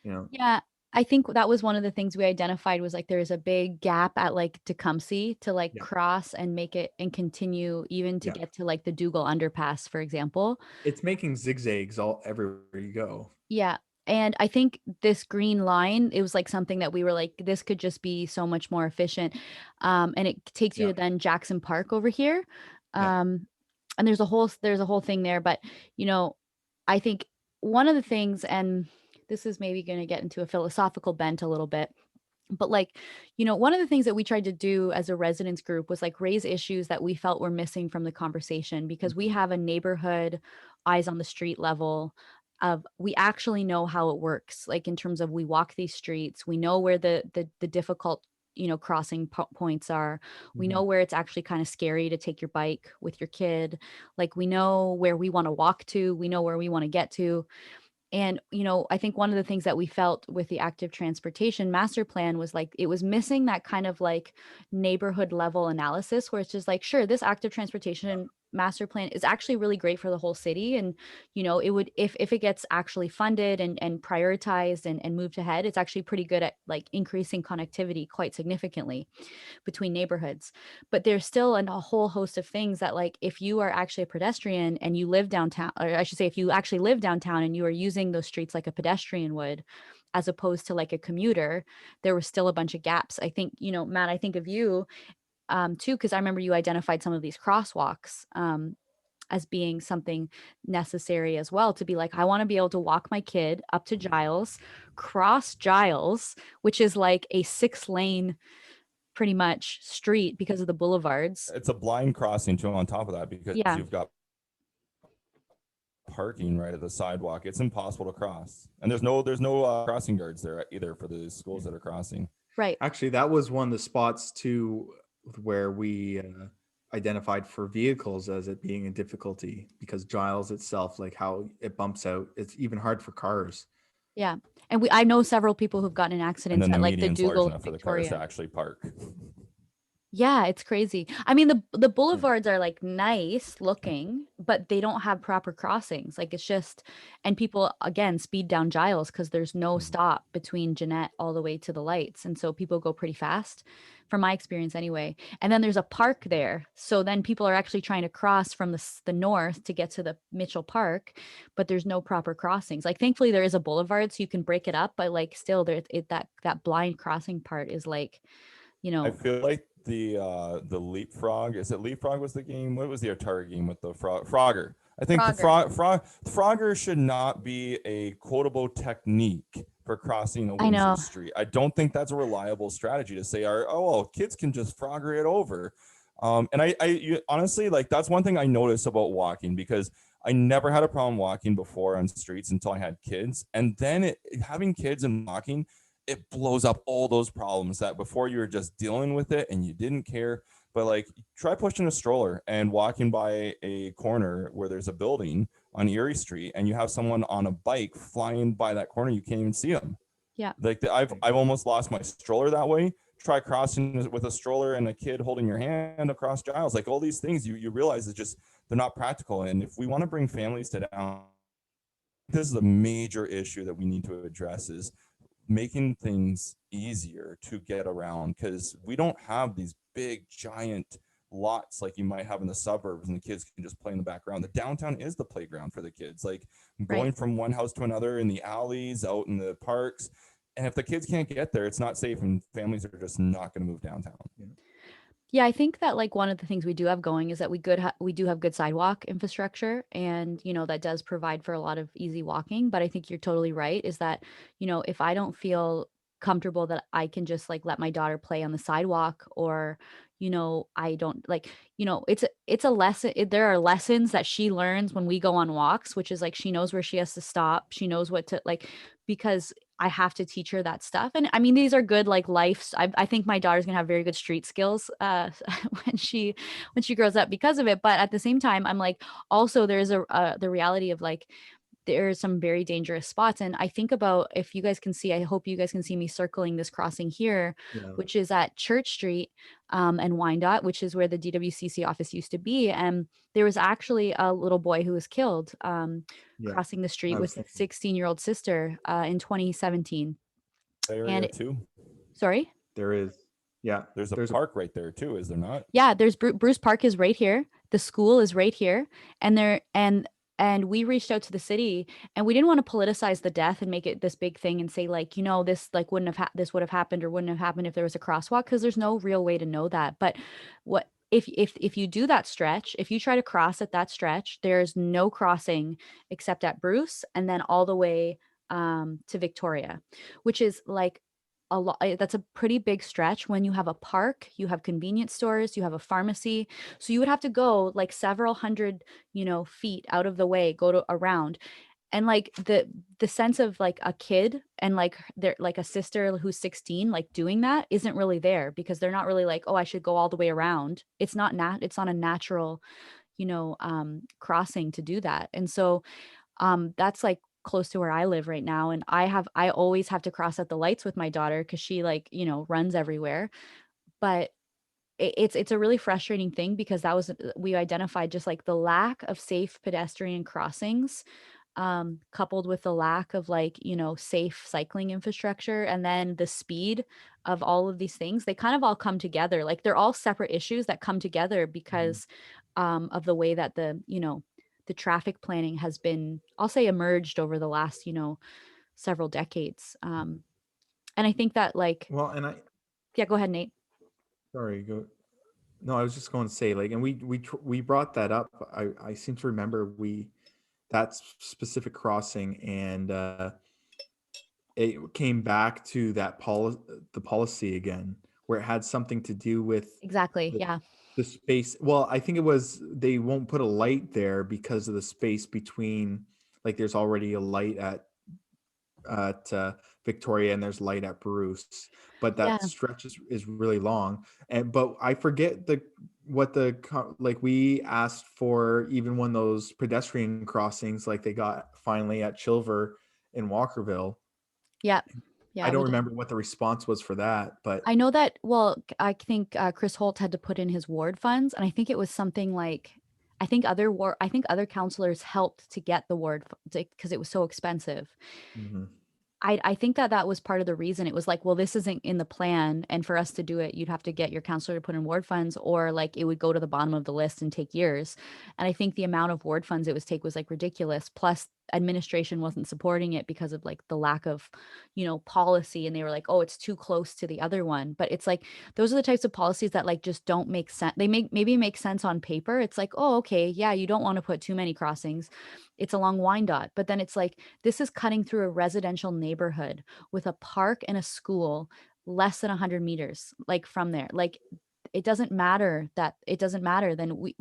Speaker 1: Yeah, I think that was one of the things we identified was like there's a big gap at like Tecumseh to like
Speaker 3: Yeah.
Speaker 1: cross and make it and continue even to
Speaker 3: Yeah.
Speaker 1: get to like the Dougal underpass, for example.
Speaker 3: It's making zigzags all everywhere you go.
Speaker 1: Yeah. And I think this green line, it was like something that we were like, this could just be so much more efficient. And it takes you
Speaker 3: Yeah.
Speaker 1: to then Jackson Park over here.
Speaker 3: Yeah.
Speaker 1: And there's a whole thing there. But, I think one of the things, and this is maybe going to get into a philosophical bent a little bit, but like, one of the things that we tried to do as a residents group was like raise issues that we felt were missing from the conversation because we have a neighborhood eyes on the street level of we actually know how it works, like in terms of we walk these streets, we know where the difficult crossing points are, we know where it's actually kind of scary to take your bike with your kid, like we know where we want to walk to, we know where we want to get to. And, I think one of the things that we felt with the active transportation master plan was like it was missing that kind of like neighborhood level analysis where it's just like, sure, this active transportation master plan is actually really great for the whole city. And, it would, if it gets actually funded and prioritized and moved ahead, it's actually pretty good at like increasing connectivity quite significantly between neighborhoods. But there's still a whole host of things that like if you are actually a pedestrian and you live downtown, or I should say if you actually live downtown and you are using those streets like a pedestrian would, as opposed to like a commuter, there was still a bunch of gaps. I think, Matt, I think of you too, because I remember you identified some of these crosswalks as being something necessary as well, to be like, I want to be able to walk my kid up to Giles, cross Giles, which is like a 6-lane pretty much street because of the boulevards.
Speaker 2: It's a blind crossing too on top of that, because
Speaker 1: Yeah.
Speaker 2: you've got parking right at the sidewalk. It's impossible to cross, and there's no crossing guards there either for the schools that are crossing.
Speaker 1: Right.
Speaker 3: Actually, that was one of the spots too where we identified for vehicles as it being a difficulty, because Giles itself, like how it bumps out, it's even hard for cars.
Speaker 1: Yeah. And I know several people who've gotten in
Speaker 2: And
Speaker 1: accidents
Speaker 2: then the
Speaker 1: at like the
Speaker 2: median's large
Speaker 1: Dougal,
Speaker 2: enough for the cars
Speaker 1: Victoria.
Speaker 2: to actually park.
Speaker 1: Yeah, it's crazy. I mean, the boulevards are like nice looking, but they don't have proper crossings. Like it's just, and people again speed down Giles because there's no stop between Jeanette all the way to the lights. And so people go pretty fast, from my experience anyway. And then there's a park there. So then people are actually trying to cross from the north to get to the Mitchell Park, but there's no proper crossings. Like thankfully there is a boulevard so you can break it up, but like still that blind crossing part is like,
Speaker 2: I feel like the leapfrog, is it leapfrog was the game? What was the Atari game with the Frogger? I think
Speaker 1: Frogger.
Speaker 2: the Frogger should not be a quotable technique for crossing a Windsor Street. I don't think that's a reliable strategy to say, kids can just Frogger it over. And I honestly, like, that's one thing I notice about walking, because I never had a problem walking before on streets until I had kids. And then having kids and walking, it blows up all those problems that before you were just dealing with it and you didn't care. But like, try pushing a stroller and walking by a corner where there's a building on Erie Street and you have someone on a bike flying by that corner, you can't even see them.
Speaker 1: Yeah.
Speaker 2: Like I've almost lost my stroller that way. Try crossing with a stroller and a kid holding your hand across Giles. Like all these things you realize is just, they're not practical. And if we want to bring families to down, this is a major issue that we need to address, is making things easier to get around, because we don't have these big giant lots like you might have in the suburbs and the kids can just play in the background. The downtown is the playground for the kids, like going from one house to another in the alleys, out in the parks. And if the kids can't get there, it's not safe, and families are just not going to move downtown.
Speaker 1: Yeah, I think that like one of the things we do have going is that we do have good sidewalk infrastructure, and that does provide for a lot of easy walking. But I think you're totally right, is that if I don't feel comfortable that I can just like let my daughter play on the sidewalk, or I don't like, it's a lesson. There are lessons that she learns when we go on walks, which is like she knows where she has to stop, she knows what to like, because I have to teach her that stuff. And I mean, these are good like life. I think my daughter's gonna have very good street skills when she grows up because of it. But at the same time, I'm like, also there's the reality of like, there are some very dangerous spots. And I think about, if you guys can see, I hope you guys can see me circling this crossing here, which is at Church Street and Wyandotte, which is where the DWCC office used to be. And there was actually a little boy who was killed crossing the street with his 16-year-old sister in 2017.
Speaker 2: Area too.
Speaker 1: Sorry?
Speaker 3: There is. Yeah.
Speaker 2: There's a park right there too, is there not?
Speaker 1: Yeah, there's Bruce Park is right here. The school is right here. And we reached out to the city, and we didn't want to politicize the death and make it this big thing and say like, this like this would have happened or wouldn't have happened if there was a crosswalk, because there's no real way to know that. But what if you do that stretch, if you try to cross at that stretch, there's no crossing except at Bruce and then all the way to Victoria, which is like a lot. That's a pretty big stretch. When you have a park, you have convenience stores, you have a pharmacy, so you would have to go like several hundred feet out of the way, go to around. And like the sense of like a kid and like they're like a sister who's 16 like doing that isn't really there, because they're not really like, oh, I should go all the way around. It's not a natural crossing to do that. And so that's like close to where I live right now, and I always have to cross at the lights with my daughter because she like runs everywhere. But it's a really frustrating thing, because we identified just like the lack of safe pedestrian crossings, coupled with the lack of like safe cycling infrastructure, and then the speed of all of these things. They kind of all come together, like they're all separate issues that come together because of the way that the traffic planning has been, I'll say, emerged over the last several decades. And I think that like,
Speaker 3: well, and
Speaker 1: yeah, go ahead, Nate.
Speaker 3: Sorry, go. No, I was just going to say, like, and we brought that up. I seem to remember that specific crossing, and it came back to the policy again, where it had something to do with
Speaker 1: Exactly.
Speaker 3: the,
Speaker 1: Yeah.
Speaker 3: the space. Well, I think it was they won't put a light there because of the space between, like, there's already a light at Victoria, and there's light at Bruce, but
Speaker 1: Yeah.
Speaker 3: that stretch is really long. And but I forget like we asked for even one of those pedestrian crossings like they got finally at Chilver in Walkerville.
Speaker 1: Yeah.
Speaker 3: I
Speaker 1: Yeah.
Speaker 3: don't
Speaker 1: We did.
Speaker 3: remember what the response was for that, but
Speaker 1: I know that, well, I think Chris Holt had to put in his ward funds, and I think it was something like, I think other counselors helped to get the ward because it was so expensive.
Speaker 3: Mhm.
Speaker 1: I think that that was part of the reason. It was like, well, this isn't in the plan, and for us to do it, you'd have to get your counselor to put in ward funds, or like it would go to the bottom of the list and take years. And I think the amount of ward funds it was take was like ridiculous. Plus, administration wasn't supporting it because of like the lack of, policy, and they were like, oh, it's too close to the other one. But it's like those are the types of policies that like just don't make sense. They maybe make sense on paper. It's like, oh, okay, yeah, you don't want to put too many crossings. It's along Wyandotte, but then it's like this is cutting through a residential neighborhood with a park and a school less than 100 meters, like from there. Like it doesn't matter. Then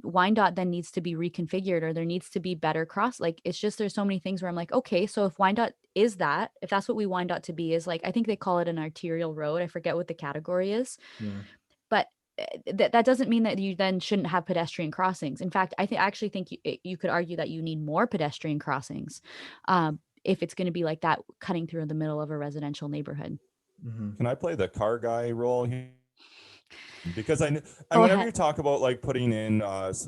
Speaker 1: Wyandotte then needs to be reconfigured, or there needs to be better cross. Like it's just there's so many things where I'm like, okay, so if Wyandotte is that, if that's what we Wyandotte to be, is like I think they call it an arterial road. I forget what the category is,
Speaker 3: Yeah.
Speaker 1: but that doesn't mean that you then shouldn't have pedestrian crossings. In fact, I actually think you could argue that you need more pedestrian crossings if it's going to be like that, cutting through the middle of a residential neighborhood.
Speaker 3: Mhm.
Speaker 2: Can I play the car guy role here? Because and
Speaker 1: Go
Speaker 2: whenever
Speaker 1: ahead.
Speaker 2: you talk about like putting in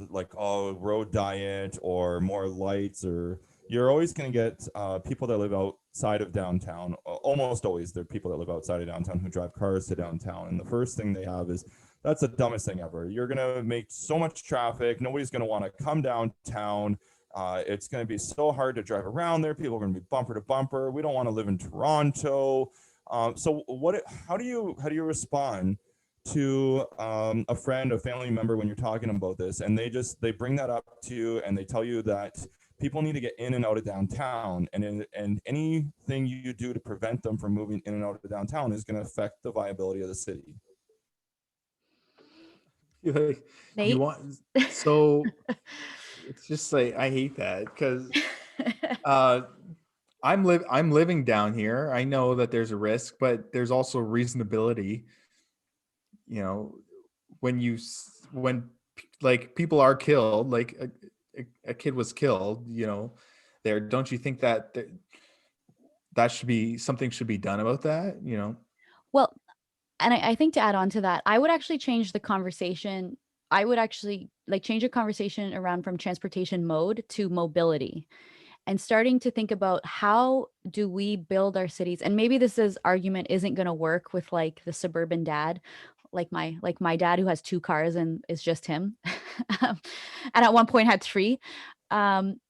Speaker 2: like road diet or more lights, or you're always going to get people that live outside of downtown. Almost always there are people that live outside of downtown who drive cars to downtown, and the first thing they have is, that's the dumbest thing ever. You're going to make so much traffic. Nobody's going to want to come downtown. It's going to be so hard to drive around there. People are going to be bumper to bumper. We don't want to live in Toronto. So how do you respond to a friend, a family member, when you're talking about this, and they bring that up to you, and they tell you that people need to get in and out of downtown, and anything you do to prevent them from moving in and out of downtown is going to affect the viability of the city?
Speaker 3: Like, you
Speaker 1: Nate?
Speaker 3: want so it's just like I hate that because uh I'm living down here. I know that there's a risk, but there's also reasonability. You know, when like people are killed, like a kid was killed. There. Don't you think that should be something should be done about that?
Speaker 1: Well, and I think to add on to that, I would actually change the conversation. I would actually like change the conversation around from transportation mode to mobility, and starting to think about how do we build our cities. And maybe this argument isn't going to work with like the suburban dad, like my dad who has two cars and is just him, and at one point had three. Um,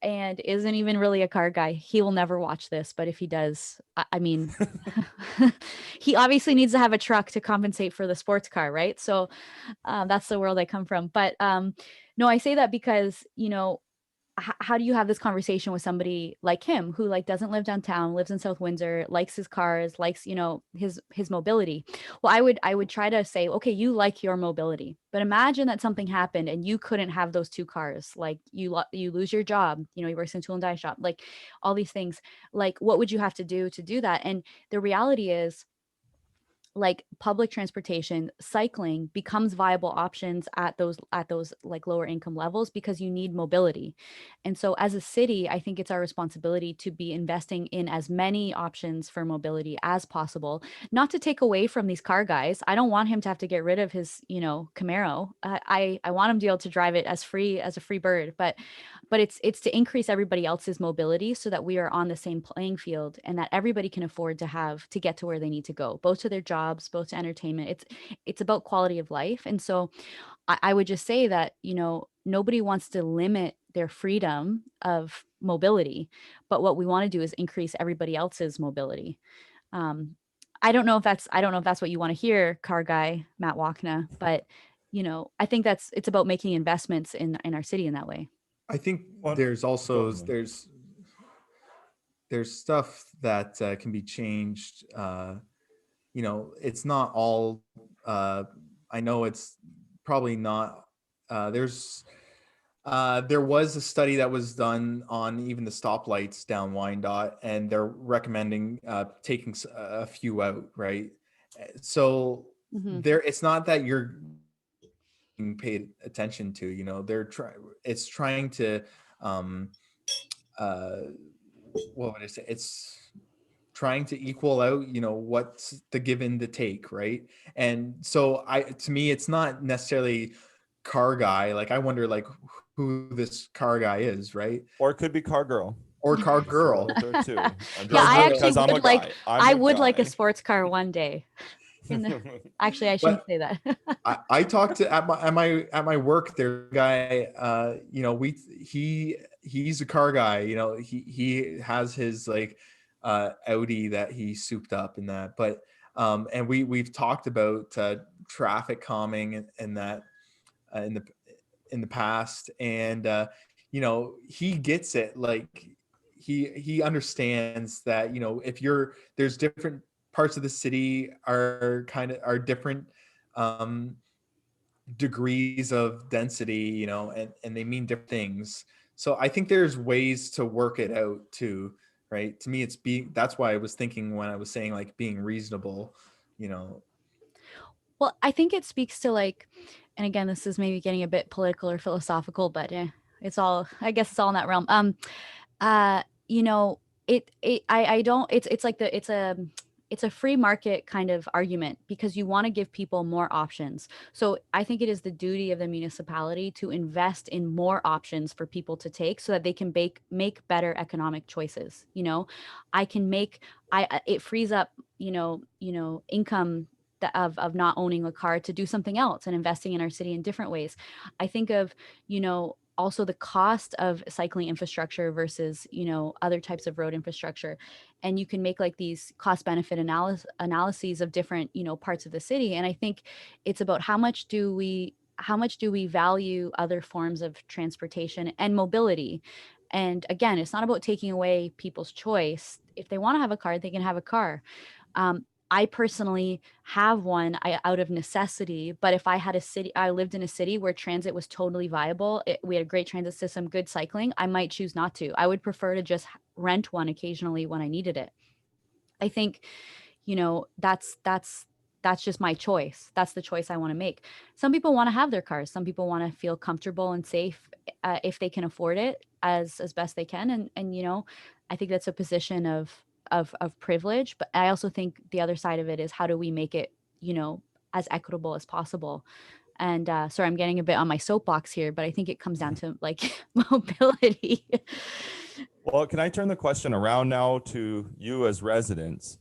Speaker 1: and isn't even really a car guy. He will never watch this, but if he does, I mean, he obviously needs to have a truck to compensate for the sports car, right? So that's the world I come from. But no, I say that because, how do you have this conversation with somebody like him who like doesn't live downtown, lives in South Windsor, likes his cars, likes, his mobility? Well, I would try to say, okay, you like your mobility, but imagine that something happened and you couldn't have those two cars. Like you lose your job, he works in a tool and die shop, like all these things. Like what would you have to do that? And the reality is, like public transportation, cycling becomes viable options at those like lower income levels because you need mobility. And so as a city, I think it's our responsibility to be investing in as many options for mobility as possible, not to take away from these car guys. I don't want him to have to get rid of his, Camaro. I want him to be able to drive it as a free bird, but it's to increase everybody else's mobility so that we are on the same playing field, and that everybody can afford to get to where they need to go, both to their jobs, both to entertainment. It's about quality of life. And so I would just say that, nobody wants to limit their freedom of mobility, but what we want to do is increase everybody else's mobility. um, I don't know if that's what you want to hear, car guy Matt Walkna, but I think it's about making investments in our city in that way.
Speaker 3: I think
Speaker 2: Well,
Speaker 3: there's also
Speaker 2: go ahead.
Speaker 3: there's stuff that can be changed. It's not all. I know it's probably not. There was a study that was done on even the stoplights down Wyandotte, and they're recommending taking a few out, right? So
Speaker 1: Mm-hmm.
Speaker 3: it's not that you're being paid attention to. It's trying to, um, uh, what would I say? It's trying to equal out, what's the give and the take, right? And so to me, it's not necessarily car guy. Like I wonder, like who this car guy is, right?
Speaker 2: Or it could be car girl.
Speaker 3: Or car
Speaker 2: Throw
Speaker 3: girl.
Speaker 2: it there too. I'm
Speaker 1: Yeah,
Speaker 2: just
Speaker 1: I actually
Speaker 2: because I'm a
Speaker 1: would like.
Speaker 2: guy.
Speaker 1: I would like a
Speaker 2: guy.
Speaker 1: sports car one day. Actually, I shouldn't
Speaker 3: But
Speaker 1: say that.
Speaker 3: I talked to at my work. There's a guy. He's a car guy. He has his like Audi that he souped up in that. But and we've talked about traffic calming and that in the past, and he gets it. Like he understands that if there's different parts of the city are different um degrees of density, and they mean different things. So I think there's ways to work it out too, right? To me, that's why I was thinking when I was saying like being reasonable,
Speaker 1: Well, I think it speaks to like, and again, this is maybe getting a bit political or philosophical, but I guess it's all in that realm. You know, I don't, it's like it's a free market kind of argument because you want to give people more options. So I think it is the duty of the municipality to invest in more options for people to take so that they can make better economic choices. I can make, it frees up, income of not owning a car to do something else and investing in our city in different ways. I think of, also the cost of cycling infrastructure versus, other types of road infrastructure. And you can make like these cost benefit analyses of different, parts of the city. And I think it's about how much do we value other forms of transportation and mobility. And again, it's not about taking away people's choice. If they want to have a car, they can have a car. I personally have one out of necessity, but if I lived in a city where transit was totally viable, we had a great transit system, good cycling, I might choose not to. I would prefer to just rent one occasionally when I needed it. I think, that's just my choice. That's the choice I want to make. Some people want to have their cars. Some people want to feel comfortable and safe if they can afford it as best they can. And I think that's a position of privilege. But I also think the other side of it is how do we make it, as equitable as possible. And sorry, I'm getting a bit on my soapbox here, but I think it comes down to like mobility.
Speaker 2: Well, can I turn the question around now to you as residents?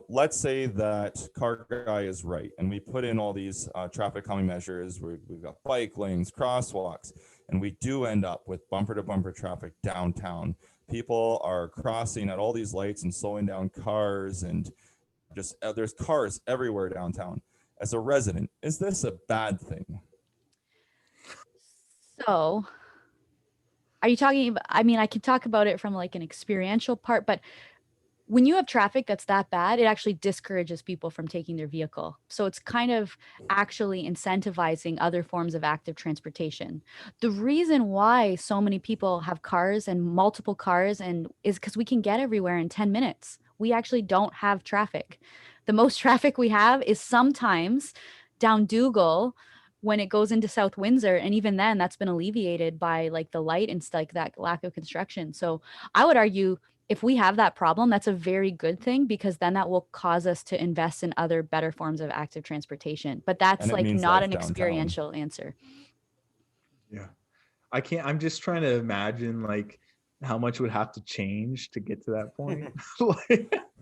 Speaker 2: Let's say that car guy is right, and we put in all these traffic calming measures. We've got bike lanes, crosswalks, and we do end up with bumper to bumper traffic downtown. People are crossing at all these lights and slowing down cars, and just there's cars everywhere downtown. As a resident, is this a bad thing?
Speaker 1: So are you talking about, I mean, I can talk about it from like an experiential part, but when you have traffic that's that bad, it actually discourages people from taking their vehicle. So it's kind of actually incentivizing other forms of active transportation. The reason why so many people have cars and multiple cars is because we can get everywhere in 10 minutes. We actually don't have traffic. The most traffic we have is sometimes down Dougal when it goes into South Windsor. And even then that's been alleviated by like the light and like that lack of construction. So I would argue if we have that problem, that's a very good thing because then that will cause us to invest in other better forms of active transportation. But that's
Speaker 2: And it
Speaker 1: like
Speaker 2: means
Speaker 1: not
Speaker 2: life
Speaker 1: an
Speaker 2: downtown.
Speaker 1: experiential answer.
Speaker 3: Yeah. I'm just trying to imagine like how much would have to change to get to that point.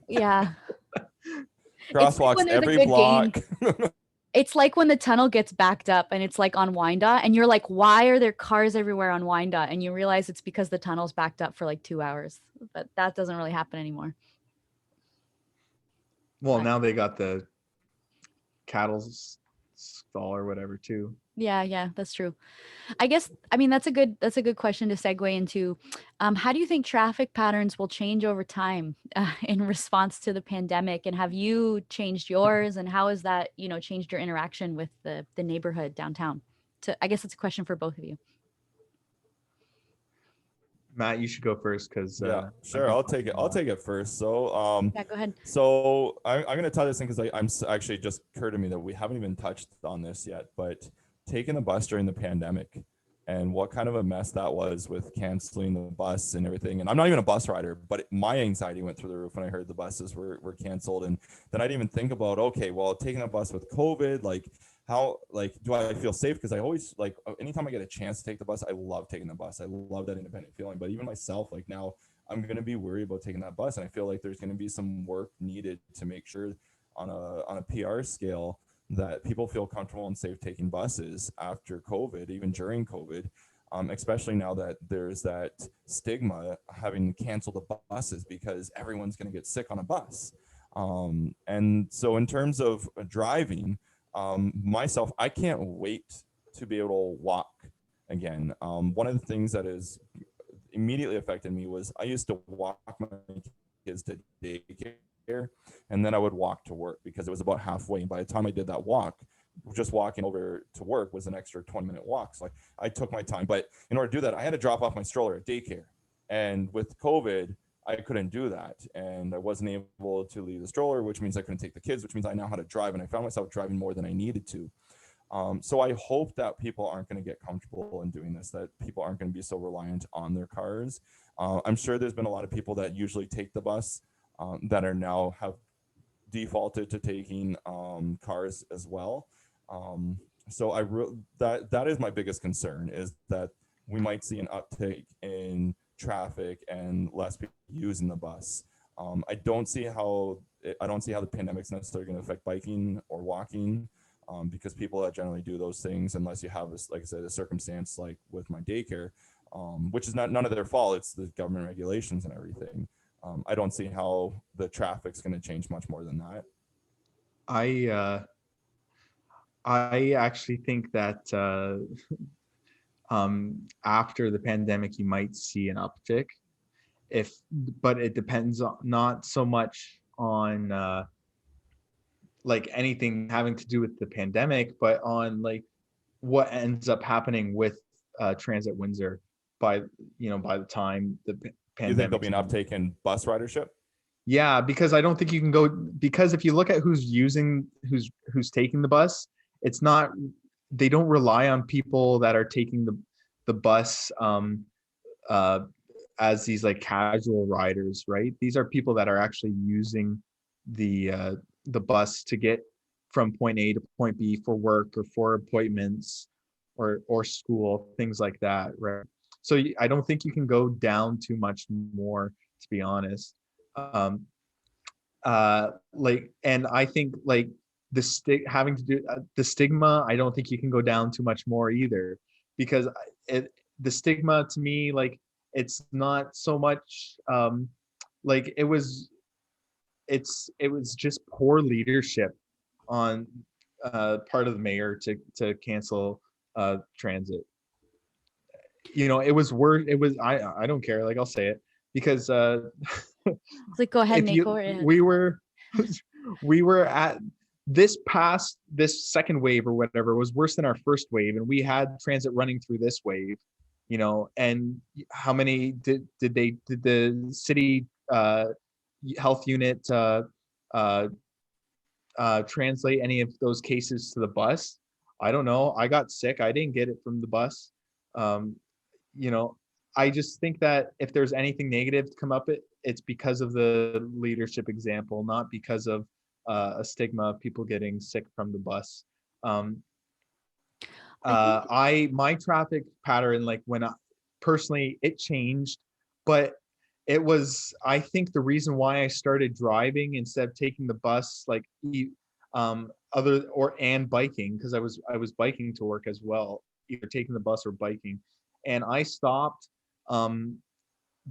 Speaker 1: Yeah.
Speaker 2: Crosswalks every block.
Speaker 1: It's like when the tunnel gets backed up and it's like on Wyandotte and you're like, why are there cars everywhere on Wyandotte? And you realize it's because the tunnel's backed up for like 2 hours. But that doesn't really happen anymore.
Speaker 3: Well, now they got the cattle stall or whatever too.
Speaker 1: Yeah, that's true. I guess, I mean, that's a good question to segue into. How do you think traffic patterns will change over time in response to the pandemic? And have you changed yours? And how has that, changed your interaction with the neighborhood downtown? I guess it's a question for both of you.
Speaker 3: Matt, you should go first because
Speaker 2: Yeah,
Speaker 3: I've
Speaker 2: sure.
Speaker 3: been
Speaker 2: I'll take
Speaker 3: talking
Speaker 2: it.
Speaker 3: a
Speaker 2: I'll
Speaker 3: lot.
Speaker 2: take it first. So,
Speaker 1: Yeah, go ahead.
Speaker 2: I'm gonna tie this in because actually just occurred to me that we haven't even touched on this yet. But taking the bus during the pandemic and what kind of a mess that was with canceling the bus and everything. And I'm not even a bus rider, but my anxiety went through the roof when I heard the buses were canceled. And then I didn't even think about, okay, well, taking a bus with COVID, like how, like, do I feel safe? Because I always, like, anytime I get a chance to take the bus, I love taking the bus. I love that independent feeling. But even myself, like, now I'm going to be worried about taking that bus. And I feel like there's going to be some work needed to make sure on a PR scale that people feel comfortable and safe taking buses after COVID, even during COVID, especially now that there's that stigma having canceled the buses because everyone's going to get sick on a bus. And so in terms of driving, myself, I can't wait to be able to walk again. One of the things that is immediately affected me was I used to walk my kids to daycare and then I would walk to work because it was about halfway. And by the time I did that walk, just walking over to work was an extra 20-minute walk. So I took my time. But in order to do that, I had to drop off my stroller at daycare. And with COVID, I couldn't do that. And I wasn't able to leave the stroller, which means I couldn't take the kids, which means I now had to drive. And I found myself driving more than I needed to. So I hope that people aren't going to get comfortable in doing this, that people aren't going to be so reliant on their cars. I'm sure there's been a lot of people that usually take the bus that are now have defaulted to taking cars as well. So that is my biggest concern, is that we might see an uptick in traffic and less people using the bus. I don't see how the pandemic's necessarily going to affect biking or walking. Because people that generally do those things, unless you have this, like I said, a circumstance like with my daycare, which is none of their fault, it's the government regulations and everything. I don't see how the traffic's going to change much more than that.
Speaker 3: I actually think that after the pandemic, you might see an uptick, but it depends on, not so much on like anything having to do with the pandemic, but on like what ends up happening with Transit Windsor by by the time the
Speaker 2: You think there'll
Speaker 3: pandemic.
Speaker 2: be an uptake in bus ridership?
Speaker 3: Yeah, because I don't think you can go, because if you look at who's taking the bus, it's not, they don't rely on people that are taking the bus uh as these like casual riders, right? These are people that are actually using the bus to get from point A to point B for work or for appointments or school, things like that, right? So I don't think you can go down too much more, to be honest. Um, like, and I think like having to do the stigma, I don't think you can go down too much more either, because the stigma to me, like, it's not so much like it was just poor leadership on part of the mayor to cancel transit. It was word, it was, I don't care, like, I'll say it, because
Speaker 1: It's like, go ahead,
Speaker 3: if
Speaker 1: Nate, go
Speaker 3: you
Speaker 1: ahead.
Speaker 3: we were at this second wave or whatever was worse than our first wave, and we had transit running through this wave, and how many did the city health unit translate any of those cases to the bus? I don't know. I got sick. I didn't get it from the bus. um you know I just think that if there's anything negative to come up, it's because of the leadership example, not because of a stigma of people getting sick from the bus.
Speaker 1: I think
Speaker 3: My traffic pattern, like, personally, it changed, but it was, I think, the reason why I started driving instead of taking the bus, like, and biking, because I was biking to work as well, either taking the bus or biking. And I stopped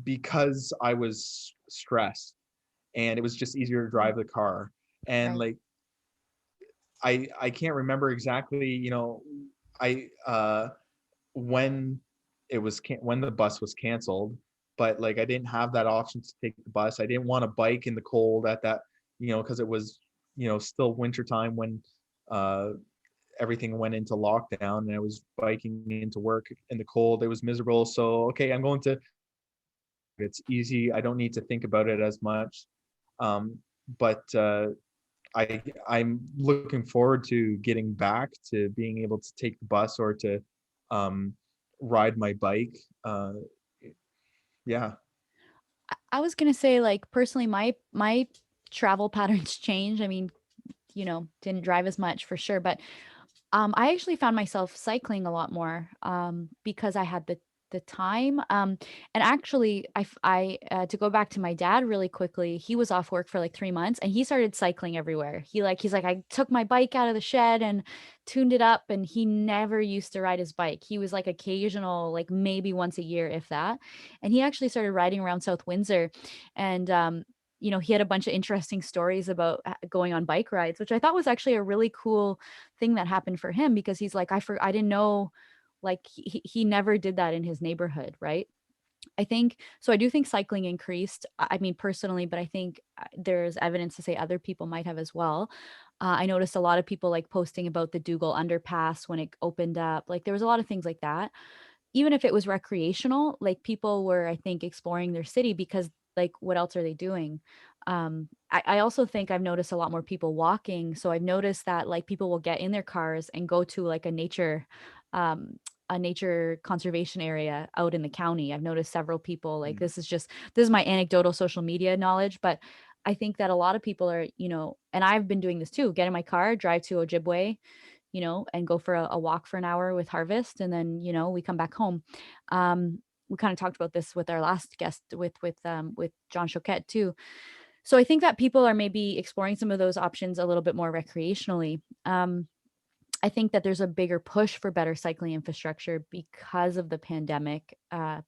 Speaker 3: because I was stressed, and it was just easier to drive the car. And
Speaker 1: Right.
Speaker 3: like, I can't remember exactly, you know, when when the bus was canceled, but like I didn't have that option to take the bus. I didn't want to bike in the cold at that, you know, because it was, you know, still wintertime when uh everything went into lockdown, and I was biking into work in the cold. It was miserable. So okay, I'm going to, it's easy. I don't need to think about it as much. But I'm looking forward to getting back to being able to take the bus or to um, ride my bike. Yeah.
Speaker 1: I was gonna say, like, personally, my travel patterns change. I mean, didn't drive as much for sure, but I actually found myself cycling a lot more because I had the time. And actually, to go back to my dad really quickly, he was off work for like 3 months, and he started cycling everywhere. He's like, I took my bike out of the shed and tuned it up, and he never used to ride his bike. He was like occasional, like maybe once a year, if that. And he actually started riding around South Windsor, and he had a bunch of interesting stories about going on bike rides, which I thought was actually a really cool thing that happened for him, because he's like, I didn't know, like he never did that in his neighborhood, right? I think so. I do think cycling increased. I mean, personally, but I think there's evidence to say other people might have as well. I noticed a lot of people like posting about the Dougal underpass when it opened up. Like there was a lot of things like that. Even if it was recreational, like people were, I think, exploring their city because, like, what else are they doing? I also think I've noticed a lot more people walking. So I've noticed that like people will get in their cars and go to like um, a nature conservation area out in the county. I've noticed several people, like, this is my anecdotal social media knowledge, but I think that a lot of people are, and I've been doing this too, get in my car, drive to Ojibwe, and go for a walk for an hour with Harvest. And then, we come back home. We kind of talked about this with our last guest with John Choquette too. So I think that people are maybe exploring some of those options a little bit more recreationally. I think that there's a bigger push for better cycling infrastructure because of the pandemic,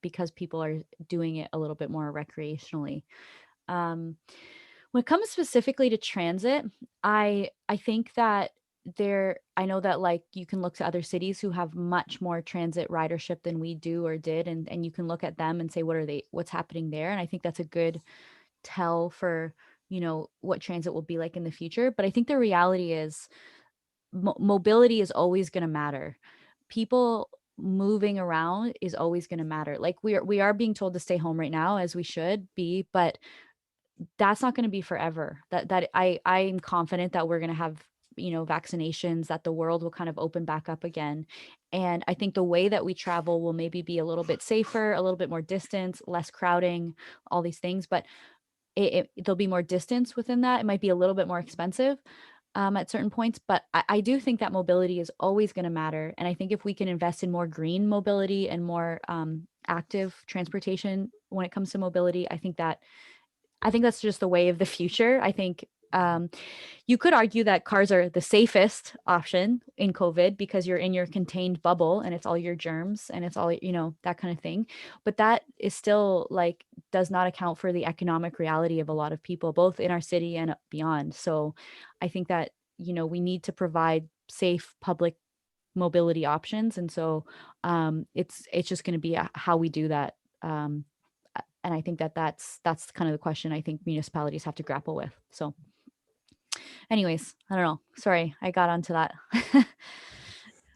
Speaker 1: because people are doing it a little bit more recreationally. When it comes specifically to transit, I think that I know that like you can look to other cities who have much more transit ridership than we do or did, and you can look at them and say, what's happening there? And I think that's a good tell for, what transit will be like in the future. But I think the reality is mobility is always going to matter. People moving around is always going to matter. Like we are being told to stay home right now, as we should be, but that's not going to be forever. I'm confident that we're going to have, vaccinations, that the world will kind of open back up again. And I think the way that we travel will maybe be a little bit safer, a little bit more distance, less crowding, all these things, but there'll be more distance within that. It might be a little bit more expensive at certain points, but I do think that mobility is always going to matter. And I think if we can invest in more green mobility and more active transportation when it comes to mobility, I think that's just the way of the future. I think you could argue that cars are the safest option in COVID because you're in your contained bubble and it's all your germs and it's all, that kind of thing. But that is still like does not account for the economic reality of a lot of people, both in our city and beyond. So I think that, we need to provide safe public mobility options. And so it's just going to be how we do that. And I think that's kind of the question I think municipalities have to grapple with. So anyways, I don't know. Sorry, I got onto that.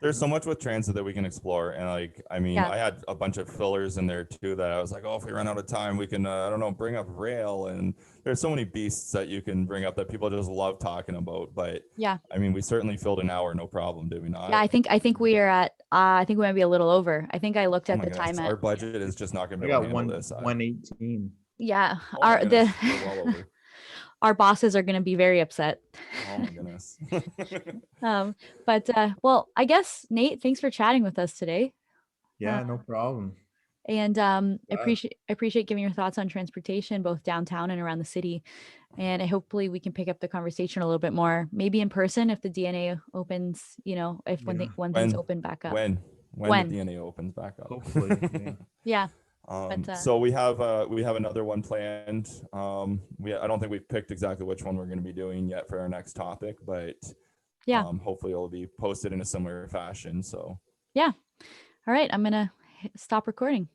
Speaker 2: There's so much with transit that we can explore. And like, I mean,
Speaker 1: Yeah.
Speaker 2: I had a bunch of fillers in there too that I was like, oh, if we run out of time, we can, I don't know, bring up rail. And there's so many beasts that you can bring up that people just love talking about. But
Speaker 1: Yeah.
Speaker 2: I mean, we certainly filled an hour, no problem, did we not?
Speaker 1: Yeah, I think we are at, I think we might be a little over. I think I looked at
Speaker 2: my
Speaker 1: the
Speaker 2: goodness,
Speaker 1: time
Speaker 2: our budget is just not going to
Speaker 3: I
Speaker 2: be able
Speaker 3: got
Speaker 2: to handle this.
Speaker 3: 118.
Speaker 1: yeah,
Speaker 2: Oh my goodness, we're well over.
Speaker 1: our bosses are going to be very upset.
Speaker 2: Oh my goodness.
Speaker 1: But well, I guess Nate, thanks for chatting with us today.
Speaker 3: Yeah, no problem.
Speaker 1: And
Speaker 3: Glad.
Speaker 1: appreciate giving your thoughts on transportation, both downtown and around the city. And hopefully we can pick up the conversation a little bit more, maybe in person if the DNA opens, if
Speaker 3: Yeah.
Speaker 1: when things open back up.
Speaker 2: When the DNA opens back up.
Speaker 3: Hopefully. Yeah.
Speaker 1: Yeah.
Speaker 2: So we have another one planned. I don't think we've picked exactly which one we're going to be doing yet for our next topic, but
Speaker 1: Yeah.
Speaker 2: Hopefully it'll be posted in a similar fashion. So
Speaker 1: Yeah. All right. I'm going to stop recording.